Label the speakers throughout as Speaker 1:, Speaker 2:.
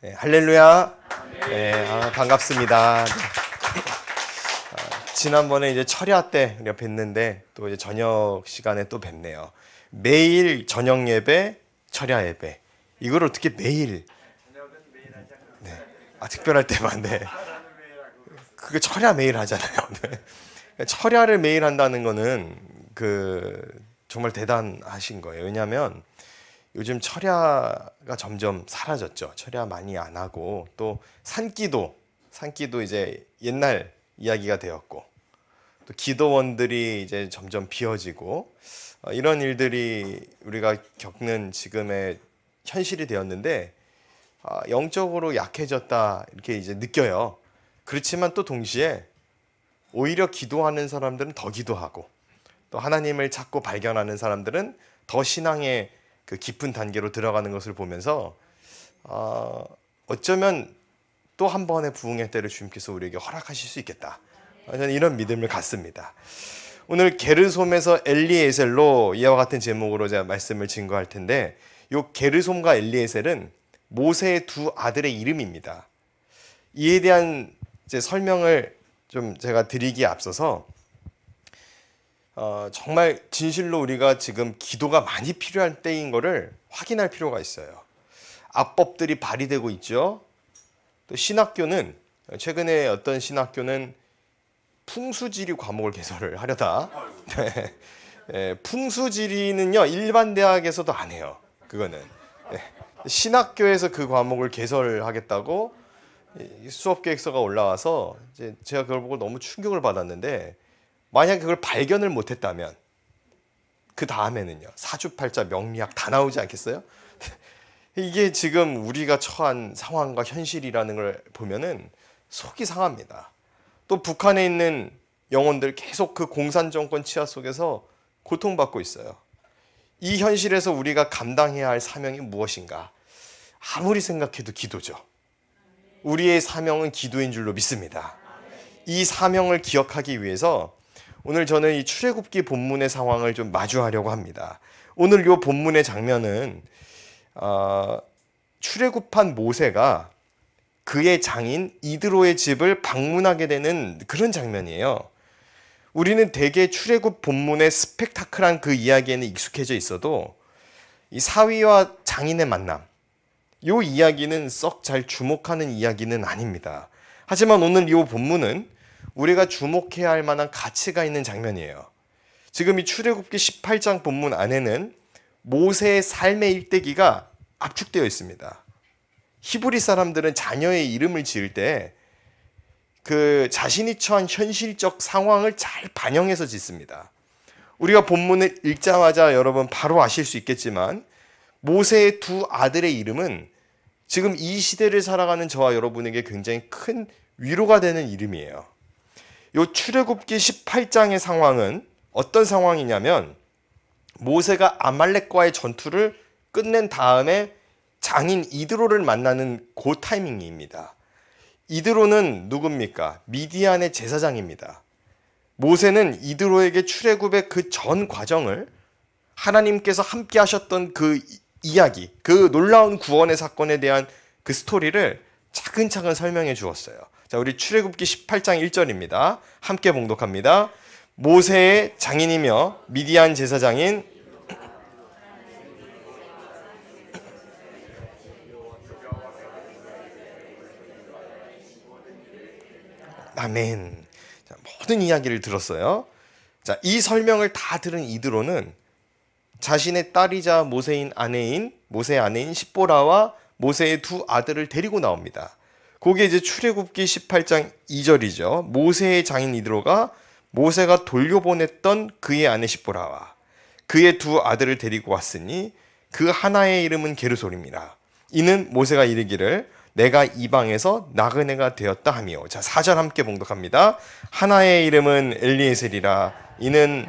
Speaker 1: 네, 할렐루야. 네, 반갑습니다. 지난번에 이제 철야 때 우리가 뵀는데 또 이제 저녁 시간에 또 뵙네요. 매일 저녁 예배, 철야 예배. 이걸 어떻게 매일? 네. 특별할 때만. 네. 그게 철야 매일 하잖아요. 네. 철야를 매일 한다는 거는 정말 대단하신 거예요. 왜냐하면 요즘 철야가 점점 사라졌죠. 철야 많이 안 하고 또 산기도 이제 옛날 이야기가 되었고 또 기도원들이 이제 점점 비어지고 이런 일들이 우리가 겪는 지금의 현실이 되었는데 영적으로 약해졌다 이렇게 이제 느껴요. 그렇지만 또 동시에 오히려 기도하는 사람들은 더 기도하고 또 하나님을 찾고 발견하는 사람들은 더 신앙의 그 깊은 단계로 들어가는 것을 보면서 어쩌면 또 한 번의 부흥의 때를 주님께서 우리에게 허락하실 수 있겠다. 저는 이런 믿음을 갖습니다. 오늘 게르솜에서 엘리에셀로 이와 같은 제목으로 제가 말씀을 증거할 텐데 이 게르솜과 엘리에셀은 모세의 두 아들의 이름입니다. 이에 대한 이제 설명을 좀 제가 드리기에 앞서서 정말 진실로 우리가 지금 기도가 많이 필요한 때인 것을 확인할 필요가 있어요. 압법들이 발휘되고 있죠. 또 신학교는 최근에 어떤 신학교는 풍수지리 과목을 개설을 하려다. 네. 풍수지리는요 일반 대학에서도 안 해요. 그거는 신학교에서 그 과목을 개설하겠다고 수업 계획서가 올라와서 이제 제가 그걸 보고 너무 충격을 받았는데. 만약에 그걸 발견을 못했다면 그 다음에는요 사주팔자 명리학 다 나오지 않겠어요? 이게 지금 우리가 처한 상황과 현실이라는 걸 보면은 속이 상합니다. 또 북한에 있는 영혼들 계속 그 공산정권 치하 속에서 고통받고 있어요. 이 현실에서 우리가 감당해야 할 사명이 무엇인가? 아무리 생각해도 기도죠. 우리의 사명은 기도인 줄로 믿습니다. 이 사명을 기억하기 위해서 오늘 저는 이 출애굽기 본문의 상황을 좀 마주하려고 합니다. 오늘 이 본문의 장면은 출애굽한 모세가 그의 장인 이드로의 집을 방문하게 되는 그런 장면이에요. 우리는 대개 출애굽 본문의 스펙타클한 그 이야기에는 익숙해져 있어도 이 사위와 장인의 만남, 이 이야기는 썩 잘 주목하는 이야기는 아닙니다. 하지만 오늘 이 본문은 우리가 주목해야 할 만한 가치가 있는 장면이에요. 지금 이 출애굽기 18장 본문 안에는 모세의 삶의 일대기가 압축되어 있습니다. 히브리 사람들은 자녀의 이름을 지을 때 그 자신이 처한 현실적 상황을 잘 반영해서 짓습니다. 우리가 본문을 읽자마자 여러분 바로 아실 수 있겠지만 모세의 두 아들의 이름은 지금 이 시대를 살아가는 저와 여러분에게 굉장히 큰 위로가 되는 이름이에요. 요 출애굽기 18장의 상황은 어떤 상황이냐면 모세가 아말렉과의 전투를 끝낸 다음에 장인 이드로를 만나는 그 타이밍입니다. 이드로는 누굽니까? 미디안의 제사장입니다. 모세는 이드로에게 출애굽의 그 전 과정을 하나님께서 함께 하셨던 그 이야기, 그 놀라운 구원의 사건에 대한 그 스토리를 차근차근 설명해 주었어요. 자, 우리 출애굽기 18장 1절입니다. 함께 봉독합니다. 모세의 장인이며 미디안 제사장인 아멘. 자, 모든 이야기를 들었어요. 자, 이 설명을 다 들은 이드로는 자신의 딸이자 모세의 아내인 십보라와 모세의 두 아들을 데리고 나옵니다. 그게 이제 출애굽기 18장 2절이죠. 모세의 장인 이드로가 모세가 돌려보냈던 그의 아내 십보라와 그의 두 아들을 데리고 왔으니 그 하나의 이름은 게르솜이라. 이는 모세가 이르기를 내가 이방에서 나그네가 되었다 하며. 자, 4절 함께 봉독합니다. 하나의 이름은 엘리에셀이라. 이는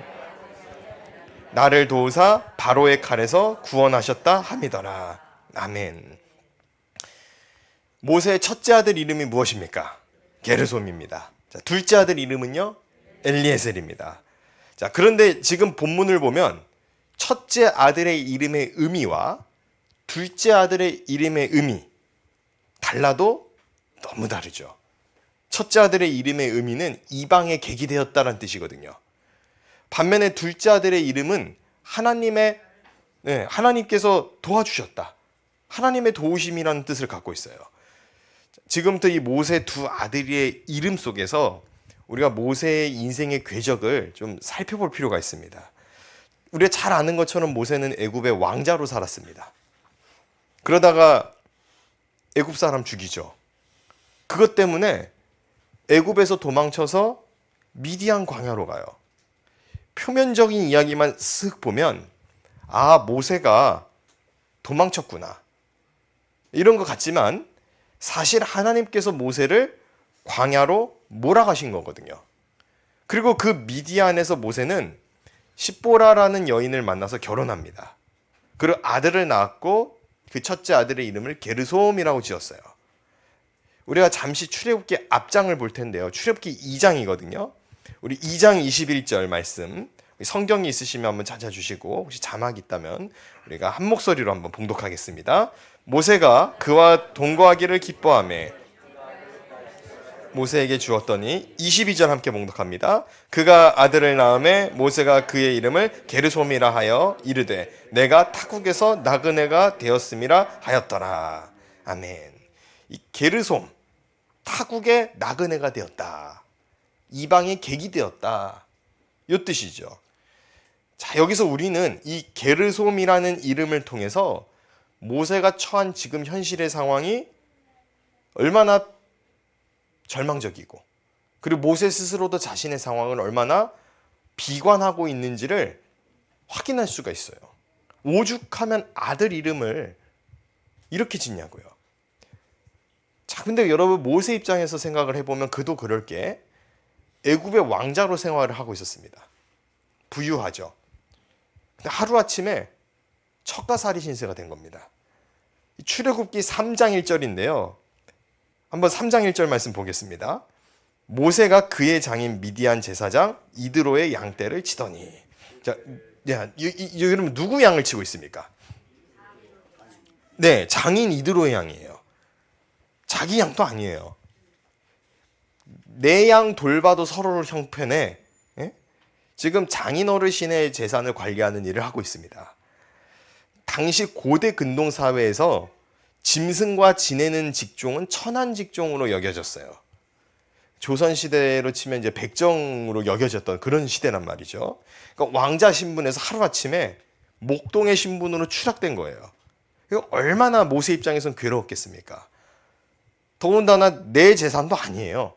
Speaker 1: 나를 도우사 바로의 칼에서 구원하셨다 함이더라. 아멘. 모세의 첫째 아들 이름이 무엇입니까? 게르솜입니다. 자, 둘째 아들 이름은요? 엘리에셀입니다. 자, 그런데 지금 본문을 보면 첫째 아들의 이름의 의미와 둘째 아들의 이름의 의미 달라도 너무 다르죠. 첫째 아들의 이름의 의미는 이방의 객이 되었다라는 뜻이거든요. 반면에 둘째 아들의 이름은 하나님께서 도와주셨다. 하나님의 도우심이라는 뜻을 갖고 있어요. 지금부터 이 모세 두 아들의 이름 속에서 우리가 모세의 인생의 궤적을 좀 살펴볼 필요가 있습니다. 우리가 잘 아는 것처럼 모세는 애굽의 왕자로 살았습니다. 그러다가 애굽 사람 죽이죠. 그것 때문에 애굽에서 도망쳐서 미디안 광야로 가요. 표면적인 이야기만 쓱 보면 아, 모세가 도망쳤구나. 이런 것 같지만 사실 하나님께서 모세를 광야로 몰아가신 거거든요. 그리고 그 미디안에서 모세는 십보라라는 여인을 만나서 결혼합니다. 그리고 아들을 낳았고 그 첫째 아들의 이름을 게르솜이라고 지었어요. 우리가 잠시 출애굽기 앞장을 볼 텐데요. 출애굽기 2장이거든요. 우리 2장 21절 말씀, 성경이 있으시면 한번 찾아주시고 혹시 자막이 있다면 우리가 한 목소리로 한번 봉독하겠습니다. 모세가 그와 동거하기를 기뻐하며 모세에게 주었더니 22절 함께 봉독합니다. 그가 아들을 낳음에 모세가 그의 이름을 게르솜이라 하여 이르되 내가 타국에서 나그네가 되었음이라 하였더라. 아멘. 이 게르솜, 타국의 나그네가 되었다. 이방의 객이 되었다. 이 뜻이죠. 자, 여기서 우리는 이 게르솜이라는 이름을 통해서 모세가 처한 지금 현실의 상황이 얼마나 절망적이고 그리고 모세 스스로도 자신의 상황을 얼마나 비관하고 있는지를 확인할 수가 있어요. 오죽하면 아들 이름을 이렇게 짓냐고요. 자, 근데 여러분 모세 입장에서 생각을 해보면 그도 그럴 게 애굽의 왕자로 생활을 하고 있었습니다. 부유하죠. 근데 하루아침에 척가살이 신세가 된 겁니다. 출애굽기 3장 1절인데요. 한번 3장 1절 말씀 보겠습니다. 모세가 그의 장인 미디안 제사장 이드로의 양떼를 치더니. 자, 여러분 누구 양을 치고 있습니까? 네, 장인 이드로의 양이에요. 자기 양도 아니에요. 내 양 돌봐도 서로를 형편해. 예? 지금 장인 어르신의 재산을 관리하는 일을 하고 있습니다. 당시 고대 근동 사회에서 짐승과 지내는 직종은 천한 직종으로 여겨졌어요. 조선 시대로 치면 이제 백정으로 여겨졌던 그런 시대란 말이죠. 그러니까 왕자 신분에서 하루아침에 목동의 신분으로 추락된 거예요. 이거 얼마나 모세 입장에서는 괴로웠겠습니까? 더군다나 내 재산도 아니에요.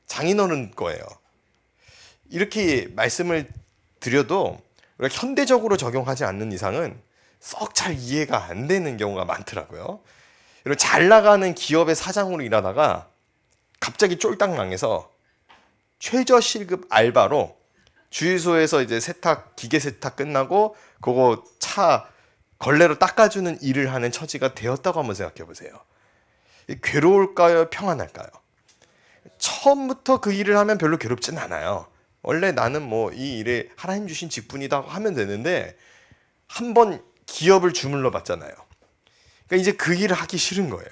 Speaker 1: 장인어른 거예요. 이렇게 말씀을 드려도 우리가 현대적으로 적용하지 않는 이상은 썩 잘 이해가 안 되는 경우가 많더라고요. 여러분 잘 나가는 기업의 사장으로 일하다가 갑자기 쫄딱 망해서 최저 시급 알바로 주유소에서 이제 세탁 기계 세탁 끝나고 그거 차 걸레로 닦아주는 일을 하는 처지가 되었다고 한번 생각해 보세요. 괴로울까요? 평안할까요? 처음부터 그 일을 하면 별로 괴롭진 않아요. 원래 나는 뭐 이 일에 하나님 주신 직분이다 하면 되는데 한번 기업을 주물러 봤잖아요. 그러니까 이제 그 일을 하기 싫은 거예요.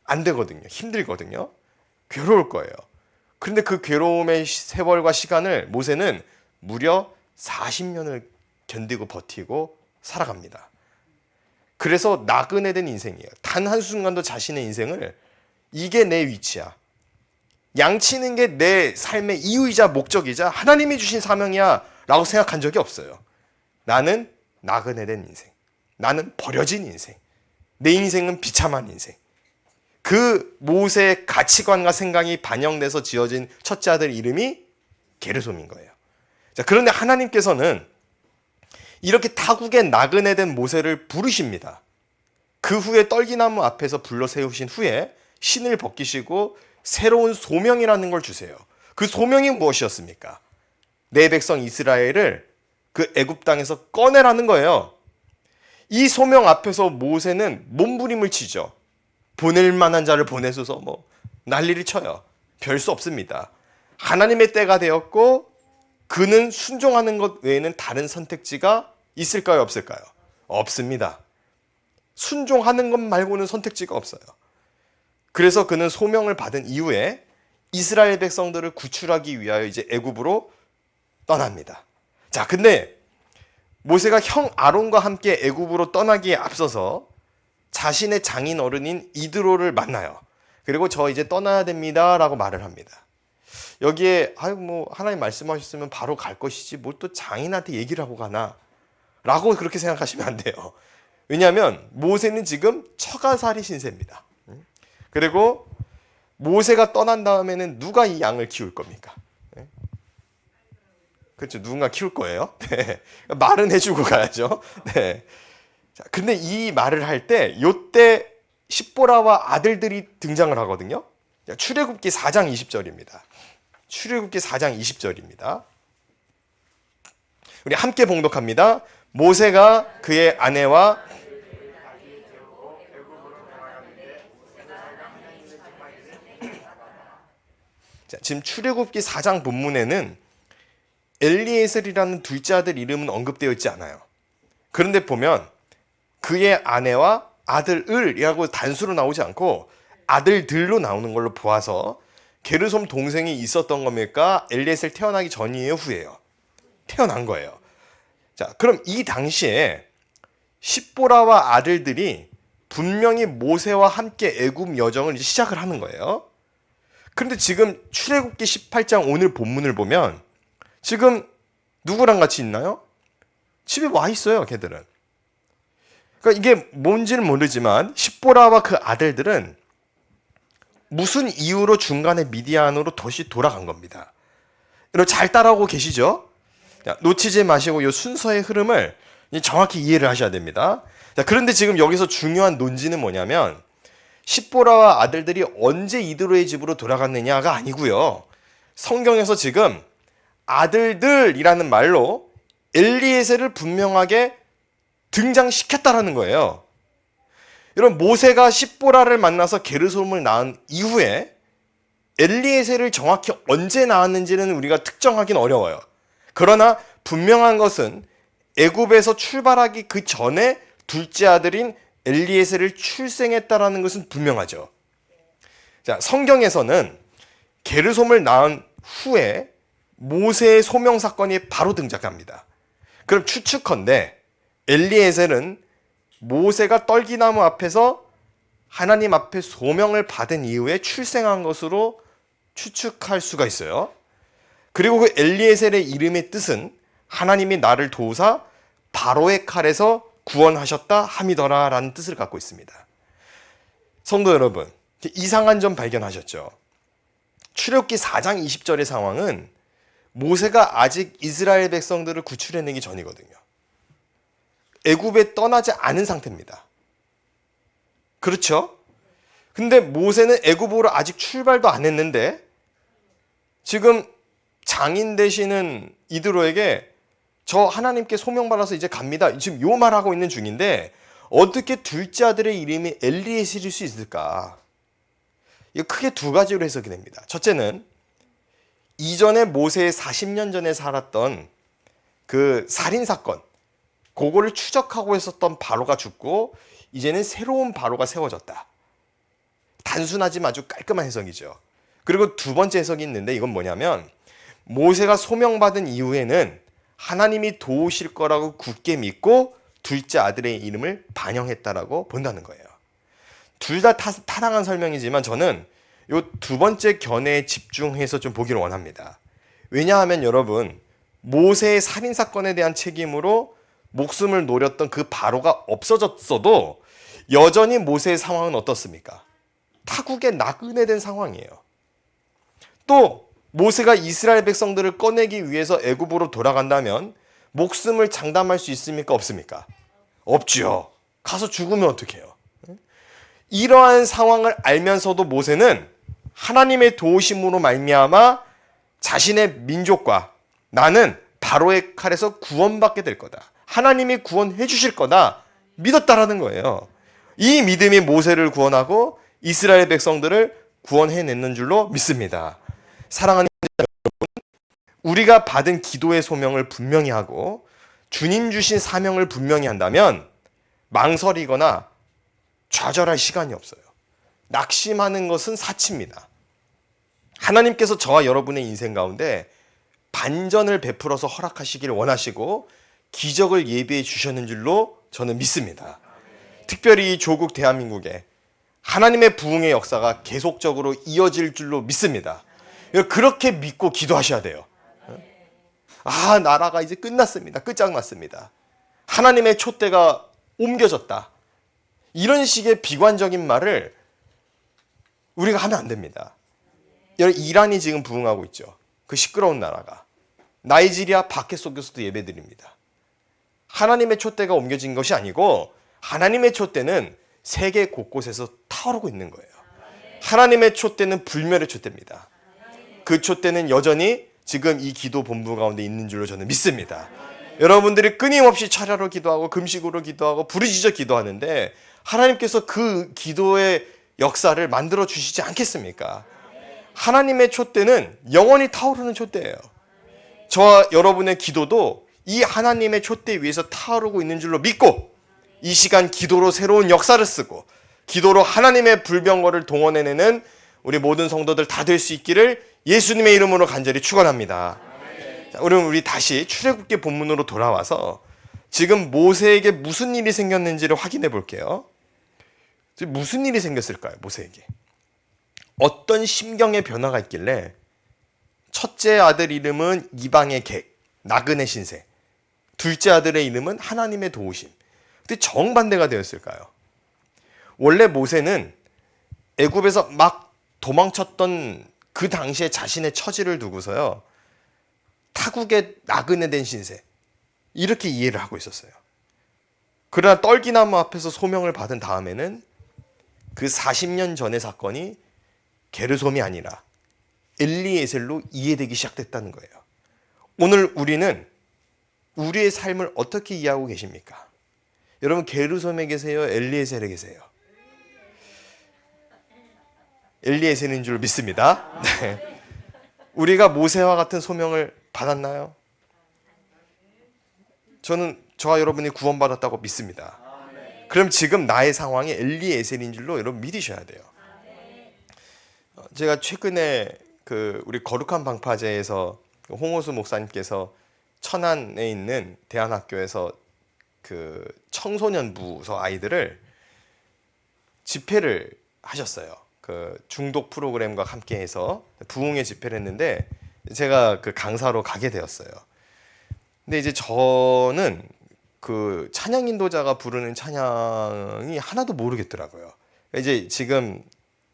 Speaker 1: 안 되거든요. 힘들거든요. 괴로울 거예요. 그런데 그 괴로움의 세월과 시간을 모세는 무려 40년을 견디고 버티고 살아갑니다. 그래서 나그네된 인생이에요. 단 한순간도 자신의 인생을 이게 내 위치야. 양치는 게 내 삶의 이유이자 목적이자 하나님이 주신 사명이야 라고 생각한 적이 없어요. 나는 나그네된 인생. 나는 버려진 인생. 내 인생은 비참한 인생. 그 모세의 가치관과 생각이 반영돼서 지어진 첫째 아들 이름이 게르솜인 거예요. 자, 그런데 하나님께서는 이렇게 타국의 나그네된 모세를 부르십니다. 그 후에 떨기나무 앞에서 불러 세우신 후에 신을 벗기시고 새로운 소명이라는 걸 주세요. 그 소명이 무엇이었습니까? 내 백성 이스라엘을 그 애굽 땅에서 꺼내라는 거예요. 이 소명 앞에서 모세는 몸부림을 치죠. 보낼 만한 자를 보내소서 뭐 난리를 쳐요. 별 수 없습니다. 하나님의 때가 되었고 그는 순종하는 것 외에는 다른 선택지가 있을까요? 없을까요? 없습니다. 순종하는 것 말고는 선택지가 없어요. 그래서 그는 소명을 받은 이후에 이스라엘 백성들을 구출하기 위하여 이제 애굽으로 떠납니다. 자, 근데 모세가 형 아론과 함께 애굽으로 떠나기에 앞서서 자신의 장인 어른인 이드로를 만나요. 그리고 저 이제 떠나야 됩니다라고 말을 합니다. 여기에 뭐 하나님 말씀하셨으면 바로 갈 것이지 뭘 또 장인한테 얘기를 하고 가나? 라고 그렇게 생각하시면 안 돼요. 왜냐하면 모세는 지금 처가살이 신세입니다. 그리고 모세가 떠난 다음에는 누가 이 양을 키울 겁니까? 그렇죠. 누군가 키울 거예요. 네. 말은 해주고 가야죠. 네. 자, 근데 이 말을 할 때 요때 십보라와 아들들이 등장을 하거든요. 출애굽기 4장 20절입니다. 출애굽기 4장 20절입니다. 우리 함께 봉독합니다. 모세가 그의 아내와 자, 지금 출애굽기 4장 본문에는 엘리에셀이라는 둘째 아들 이름은 언급되어 있지 않아요. 그런데 보면 그의 아내와 아들을이라고 단수로 나오지 않고 아들들로 나오는 걸로 보아서 게르솜 동생이 있었던 겁니까? 엘리에셀 태어나기 전이에요, 후예요? 태어난 거예요. 자, 그럼 이 당시에 십보라와 아들들이 분명히 모세와 함께 애굽 여정을 이제 시작을 하는 거예요. 그런데 지금 출애굽기 18장 오늘 본문을 보면 지금 누구랑 같이 있나요? 집에 와 있어요, 걔들은. 그러니까 이게 뭔지는 모르지만 십보라와 그 아들들은 무슨 이유로 중간에 미디안으로 다시 돌아간 겁니다. 여러분 잘 따라오고 계시죠? 자, 놓치지 마시고 이 순서의 흐름을 정확히 이해를 하셔야 됩니다. 자, 그런데 지금 여기서 중요한 논지는 뭐냐면 십보라와 아들들이 언제 이드로의 집으로 돌아갔느냐가 아니고요. 성경에서 지금 아들들이라는 말로 엘리에셀을 분명하게 등장시켰다라는 거예요. 여러분 모세가 십보라를 만나서 게르솜을 낳은 이후에 엘리에셀을 정확히 언제 낳았는지는 우리가 특정하기는 어려워요. 그러나 분명한 것은 애굽에서 출발하기 그 전에 둘째 아들인 엘리에셀을 출생했다라는 것은 분명하죠. 자, 성경에서는 게르솜을 낳은 후에 모세의 소명 사건이 바로 등장합니다. 그럼 추측컨대 엘리에셀은 모세가 떨기나무 앞에서 하나님 앞에 소명을 받은 이후에 출생한 것으로 추측할 수가 있어요. 그리고 그 엘리에셀의 이름의 뜻은 하나님이 나를 도우사 바로의 칼에서 구원하셨다 함이더라 라는 뜻을 갖고 있습니다. 성도 여러분, 이상한 점 발견하셨죠? 출애굽기 4장 20절의 상황은 모세가 아직 이스라엘 백성들을 구출해내기 전이거든요. 애굽에 떠나지 않은 상태입니다. 그렇죠? 근데 모세는 애굽으로 아직 출발도 안 했는데 지금 장인 되시는 이드로에게 저 하나님께 소명받아서 이제 갑니다. 지금 요 말하고 있는 중인데 어떻게 둘째 아들의 이름이 엘리에셀일 수 있을까? 이거 크게 두 가지로 해석이 됩니다. 첫째는 이전에 모세의 40년 전에 살았던 그 살인사건 그거를 추적하고 있었던 바로가 죽고 이제는 새로운 바로가 세워졌다. 단순하지만 아주 깔끔한 해석이죠. 그리고 두 번째 해석이 있는데 이건 뭐냐면 모세가 소명받은 이후에는 하나님이 도우실 거라고 굳게 믿고 둘째 아들의 이름을 반영했다라고 본다는 거예요. 둘 다 타당한 설명이지만 저는 이 두 번째 견해에 집중해서 좀 보기를 원합니다. 왜냐하면 여러분 모세의 살인사건에 대한 책임으로 목숨을 노렸던 그 바로가 없어졌어도 여전히 모세의 상황은 어떻습니까? 타국에 나그네 된 상황이에요. 또 모세가 이스라엘 백성들을 꺼내기 위해서 애굽으로 돌아간다면 목숨을 장담할 수 있습니까? 없습니까? 없지요. 가서 죽으면 어떡해요? 이러한 상황을 알면서도 모세는 하나님의 도우심으로 말미암아 자신의 민족과 나는 바로의 칼에서 구원받게 될 거다. 하나님이 구원해 주실 거다. 믿었다라는 거예요. 이 믿음이 모세를 구원하고 이스라엘 백성들을 구원해냈는 줄로 믿습니다. 사랑하는 여러분, 우리가 받은 기도의 소명을 분명히 하고 주님 주신 사명을 분명히 한다면 망설이거나 좌절할 시간이 없어요. 낙심하는 것은 사치입니다. 하나님께서 저와 여러분의 인생 가운데 반전을 베풀어서 허락하시기를 원하시고 기적을 예비해 주셨는 줄로 저는 믿습니다. 특별히 이 조국 대한민국에 하나님의 부흥의 역사가 계속적으로 이어질 줄로 믿습니다. 그렇게 믿고 기도하셔야 돼요. 아, 나라가 이제 끝났습니다. 끝장났습니다. 하나님의 촛대가 옮겨졌다. 이런 식의 비관적인 말을 우리가 하면 안 됩니다. 이란이 지금 부흥하고 있죠. 그 시끄러운 나라가. 나이지리아 밖에 속에서도 예배드립니다. 하나님의 촛대가 옮겨진 것이 아니고 하나님의 촛대는 세계 곳곳에서 타오르고 있는 거예요. 하나님의 촛대는 불멸의 촛대입니다. 그 촛대는 여전히 지금 이 기도 본부 가운데 있는 줄로 저는 믿습니다. 여러분들이 끊임없이 철야로 기도하고 금식으로 기도하고 부르짖어 기도하는데 하나님께서 그 기도의 역사를 만들어 주시지 않겠습니까? 하나님의 촛대는 영원히 타오르는 촛대예요. 저와 여러분의 기도도 이 하나님의 촛대 위에서 타오르고 있는 줄로 믿고 이 시간 기도로 새로운 역사를 쓰고 기도로 하나님의 불병거를 동원해내는 우리 모든 성도들 다 될 수 있기를 예수님의 이름으로 간절히 축원합니다. 우리 다시 출애굽기 본문으로 돌아와서 지금 모세에게 무슨 일이 생겼는지를 확인해 볼게요. 무슨 일이 생겼을까요? 모세에게. 어떤 심경의 변화가 있길래 첫째 아들 이름은 이방의 객, 나그네 신세. 둘째 아들의 이름은 하나님의 도우심. 근데 정반대가 되었을까요? 원래 모세는 애굽에서 막 도망쳤던 그 당시에 자신의 처지를 두고서요. 타국의 나그네 된 신세. 이렇게 이해를 하고 있었어요. 그러나 떨기나무 앞에서 소명을 받은 다음에는 그 40년 전의 사건이 게르솜이 아니라 엘리에셀로 이해되기 시작됐다는 거예요. 오늘 우리는 우리의 삶을 어떻게 이해하고 계십니까? 여러분 게르솜에 계세요? 엘리에셀에 계세요? 엘리에셀인 줄 믿습니다. 네. 우리가 모세와 같은 소명을 받았나요? 저는 저와 여러분이 구원받았다고 믿습니다. 그럼 지금 나의 상황이 엘리에셀인 줄로 여러분 믿으셔야 돼요. 제가 최근에 우리 거룩한 방파제에서 홍호수 목사님께서 천안에 있는 대안학교에서 청소년 부서 아이들을 집회를 하셨어요. 중독 프로그램과 함께해서 부흥의 집회를 했는데 제가 강사로 가게 되었어요. 근데 이제 저는 찬양 인도자가 부르는 찬양이 하나도 모르겠더라고요. 이제 지금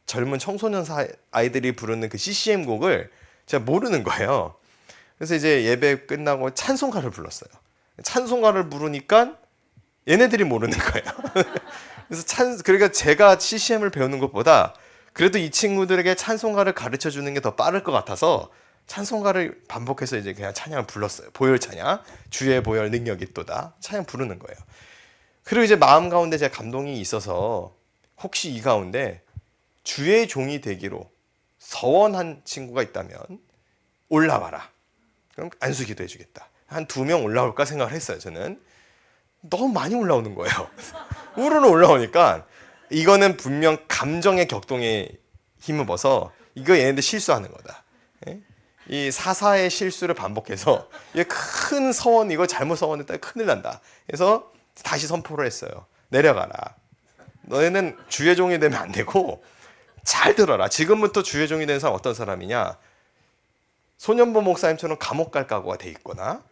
Speaker 1: 젊은 청소년 아이들이 부르는 그 CCM 곡을 제가 모르는 거예요. 그래서 이제 예배 끝나고 찬송가를 불렀어요. 찬송가를 부르니까 얘네들이 모르는 거예요. 그래서 그러니까 제가 CCM을 배우는 것보다 그래도 이 친구들에게 찬송가를 가르쳐 주는 게 더 빠를 것 같아서 찬송가를 반복해서 이제 그냥 찬양을 불렀어요. 보혈 찬양, 주의 보혈 능력이 또다 찬양 부르는 거예요. 그리고 이제 마음 가운데 제 감동이 있어서 혹시 이 가운데 주의 종이 되기로 서원한 친구가 있다면 올라와라. 그럼 안수 기도해 주겠다. 한 2명 올라올까 생각을 했어요. 저는 너무 많이 올라오는 거예요. 우르르 올라오니까 이거는 분명 감정의 격동에 힘입어서 이거 얘네들 실수하는 거다. 이 사사의 실수를 반복해서 이게 큰 서원 이거 잘못 서원했다 큰일 난다. 그래서 다시 선포를 했어요. 내려가라. 너희는 주의 종이 되면 안 되고 잘 들어라. 지금부터 주의 종이 된 사람 어떤 사람이냐? 소년보 목사님처럼 감옥 갈 각오가 돼 있거나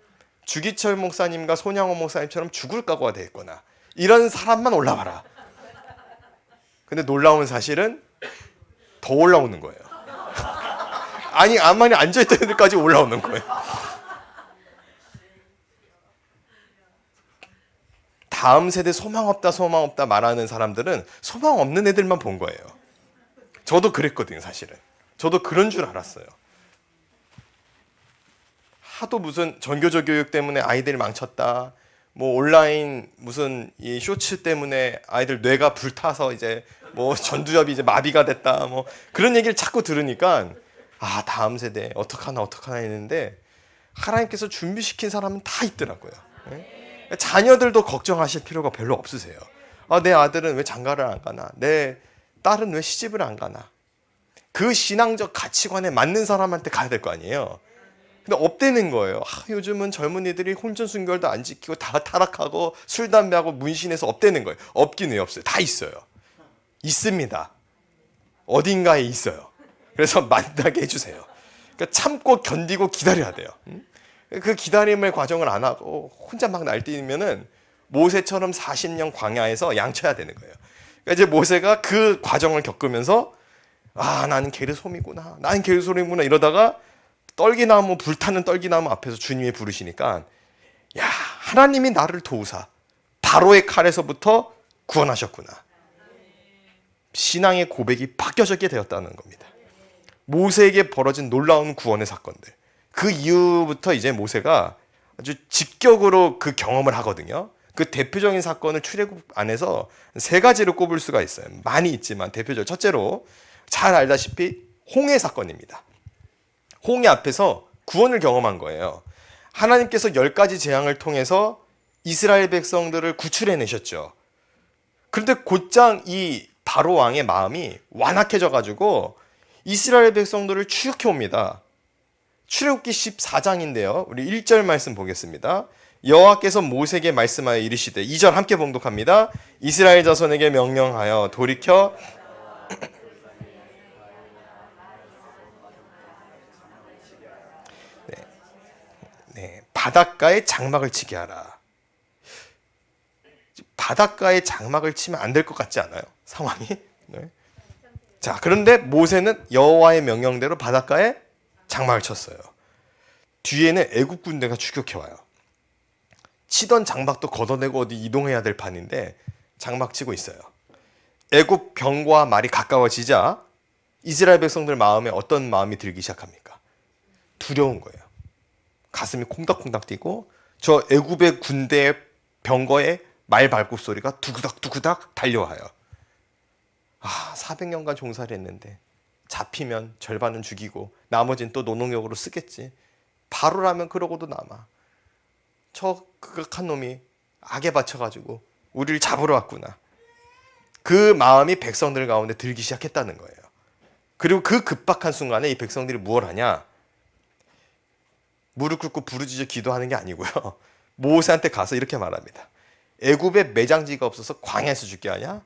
Speaker 1: 주기철 목사님과 손양호 목사님처럼 죽을 각오가 돼 있거나 이런 사람만 올라와라. 근데 놀라운 사실은 더 올라오는 거예요. 아니 가만히 앉아있던 애들까지 올라오는 거예요. 다음 세대 소망 없다 말하는 사람들은 소망 없는 애들만 본 거예요. 저도 그랬거든요. 사실은 저도 그런 줄 알았어요. 하도 무슨 전교조 교육 때문에 아이들이 망쳤다. 뭐 온라인 무슨 이 쇼츠 때문에 아이들 뇌가 불타서 이제 뭐 전두엽이 이제 마비가 됐다. 뭐 그런 얘기를 자꾸 들으니까 다음 세대 어떡하나 했는데 하나님께서 준비시킨 사람은 다 있더라고요. 자녀들도 걱정하실 필요가 별로 없으세요. 내 아들은 왜 장가를 안 가나? 내 딸은 왜 시집을 안 가나? 그 신앙적 가치관에 맞는 사람한테 가야 될 거 아니에요. 근데 없대는 거예요. 요즘은 젊은이들이 혼전순결도 안 지키고 다 타락하고 술 담배하고 문신해서 없대는 거예요. 없긴 왜 없어요? 다 있어요. 있습니다. 어딘가에 있어요. 그래서 만나게 해주세요. 그러니까 참고 견디고 기다려야 돼요. 그 기다림의 과정을 안 하고 혼자 막 날뛰면은 모세처럼 40년 광야에서 양쳐야 되는 거예요. 그러니까 이제 모세가 그 과정을 겪으면서 나는 게르솜이구나. 나는 게르솜이구나 이러다가 떨기나무, 불타는 떨기나무 앞에서 주님이 부르시니까 하나님이 나를 도우사 바로의 칼에서부터 구원하셨구나. 신앙의 고백이 바뀌어지게 되었다는 겁니다. 모세에게 벌어진 놀라운 구원의 사건들. 그 이후부터 이제 모세가 아주 직격으로 그 경험을 하거든요. 그 대표적인 사건을 출애굽 안에서 세 가지로 꼽을 수가 있어요. 많이 있지만 대표적 첫째로 잘 알다시피 홍해 사건입니다. 홍해 앞에서 구원을 경험한 거예요. 하나님께서 10가지 재앙을 통해서 이스라엘 백성들을 구출해내셨죠. 그런데 곧장 이 바로 왕의 마음이 완악해져 가지고 이스라엘 백성들을 추격해 옵니다. 출애굽기 14장인데요. 우리 1절 말씀 보겠습니다. 여호와께서 모세에게 말씀하여 이르시되 2절 함께 봉독합니다. 이스라엘 자손에게 명령하여 돌이켜 바닷가에 장막을 치게 하라. 바닷가에 장막을 치면 안 될 것 같지 않아요? 상황이. 네. 자, 그런데 모세는 여호와의 명령대로 바닷가에 장막을 쳤어요. 뒤에는 애굽 군대가 추격해 와요. 치던 장막도 걷어내고 어디 이동해야 될 판인데 장막 치고 있어요. 애굽 병과 말이 가까워지자 이스라엘 백성들 마음에 어떤 마음이 들기 시작합니까? 두려운 거예요. 가슴이 콩닥콩닥 뛰고 저 애굽의 군대의 병거의 말 발굽 소리가 두구닥 두구닥 달려와요. 400년간 종사를 했는데 잡히면 절반은 죽이고 나머지는 또 노동력으로 쓰겠지. 바로라면 그러고도 남아. 저 극악한 놈이 악에 받쳐가지고 우리를 잡으러 왔구나. 그 마음이 백성들 가운데 들기 시작했다는 거예요. 그리고 그 급박한 순간에 이 백성들이 무엇을 하냐? 무릎 꿇고 부르짖어 기도하는 게 아니고요. 모세한테 가서 이렇게 말합니다. 애굽에 매장지가 없어서 광야에서 죽게 하냐?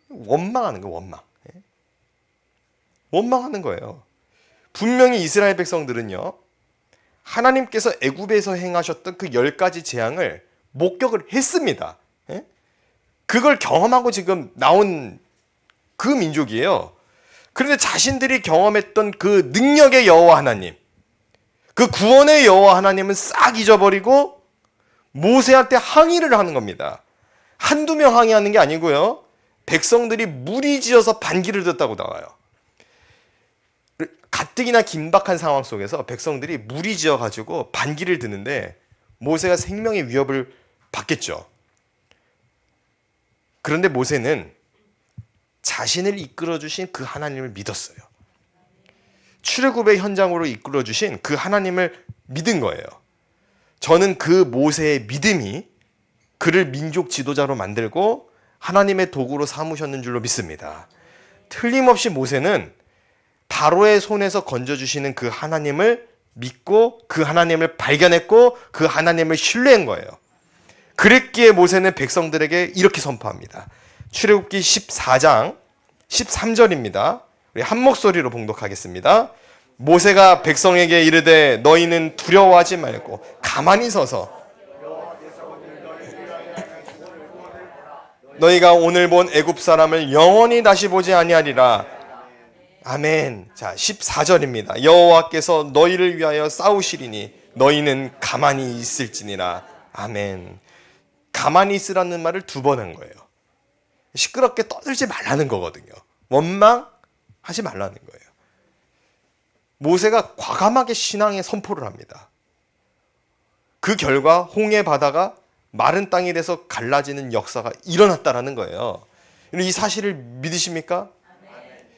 Speaker 1: 원망하는 거예요. 원망하는 거예요. 분명히 이스라엘 백성들은요. 하나님께서 애굽에서 행하셨던 그 10가지 재앙을 목격을 했습니다. 그걸 경험하고 지금 나온 그 민족이에요. 그런데 자신들이 경험했던 그 능력의 여호와 하나님, 그 구원의 여호와 하나님은 싹 잊어버리고 모세한테 항의를 하는 겁니다. 한두 명 항의하는 게 아니고요. 백성들이 무리지어서 반기를 듣다고 나와요. 가뜩이나 긴박한 상황 속에서 백성들이 무리지어 가지고 반기를 드는데 모세가 생명의 위협을 받겠죠. 그런데 모세는 자신을 이끌어 주신 그 하나님을 믿었어요. 출애굽의 현장으로 이끌어 주신 그 하나님을 믿은 거예요. 저는 그 모세의 믿음이 그를 민족 지도자로 만들고 하나님의 도구로 삼으셨는 줄로 믿습니다. 틀림없이 모세는 바로의 손에서 건져주시는 그 하나님을 믿고 그 하나님을 발견했고 그 하나님을 신뢰한 거예요. 그랬기에 모세는 백성들에게 이렇게 선포합니다. 출애굽기 14장 13절입니다. 우리 한 목소리로 봉독하겠습니다. 모세가 백성에게 이르되 너희는 두려워하지 말고 가만히 서서 너희가 오늘 본 애굽 사람을 영원히 다시 보지 아니하리라. 아멘. 자, 14절입니다. 여호와께서 너희를 위하여 싸우시리니 너희는 가만히 있을지니라. 아멘. 가만히 있으라는 말을 2번 한 거예요. 시끄럽게 떠들지 말라는 거거든요. 원망하지 말라는 거예요. 모세가 과감하게 신앙의 선포를 합니다. 그 결과 홍해 바다가 마른 땅이 돼서 갈라지는 역사가 일어났다라는 거예요. 이 사실을 믿으십니까?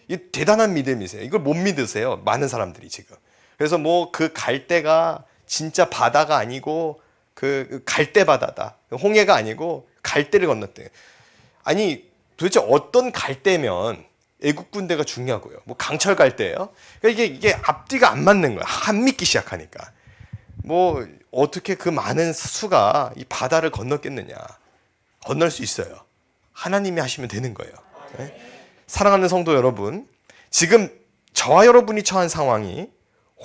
Speaker 1: 이 대단한 믿음이세요. 이걸 못 믿으세요. 많은 사람들이 지금. 그래서 뭐 그 갈대가 진짜 바다가 아니고 그 갈대 바다다. 홍해가 아니고 갈대를 건넜대요. 아니 도대체 어떤 갈대면 애국 군대가 중요하고요. 뭐 강철 갈 때예요. 그러니까 이게 앞뒤가 안 맞는 거야. 안 믿기 시작하니까. 뭐 어떻게 그 많은 수가 이 바다를 건넜겠느냐. 건널 수 있어요. 하나님이 하시면 되는 거예요. 네? 사랑하는 성도 여러분, 지금 저와 여러분이 처한 상황이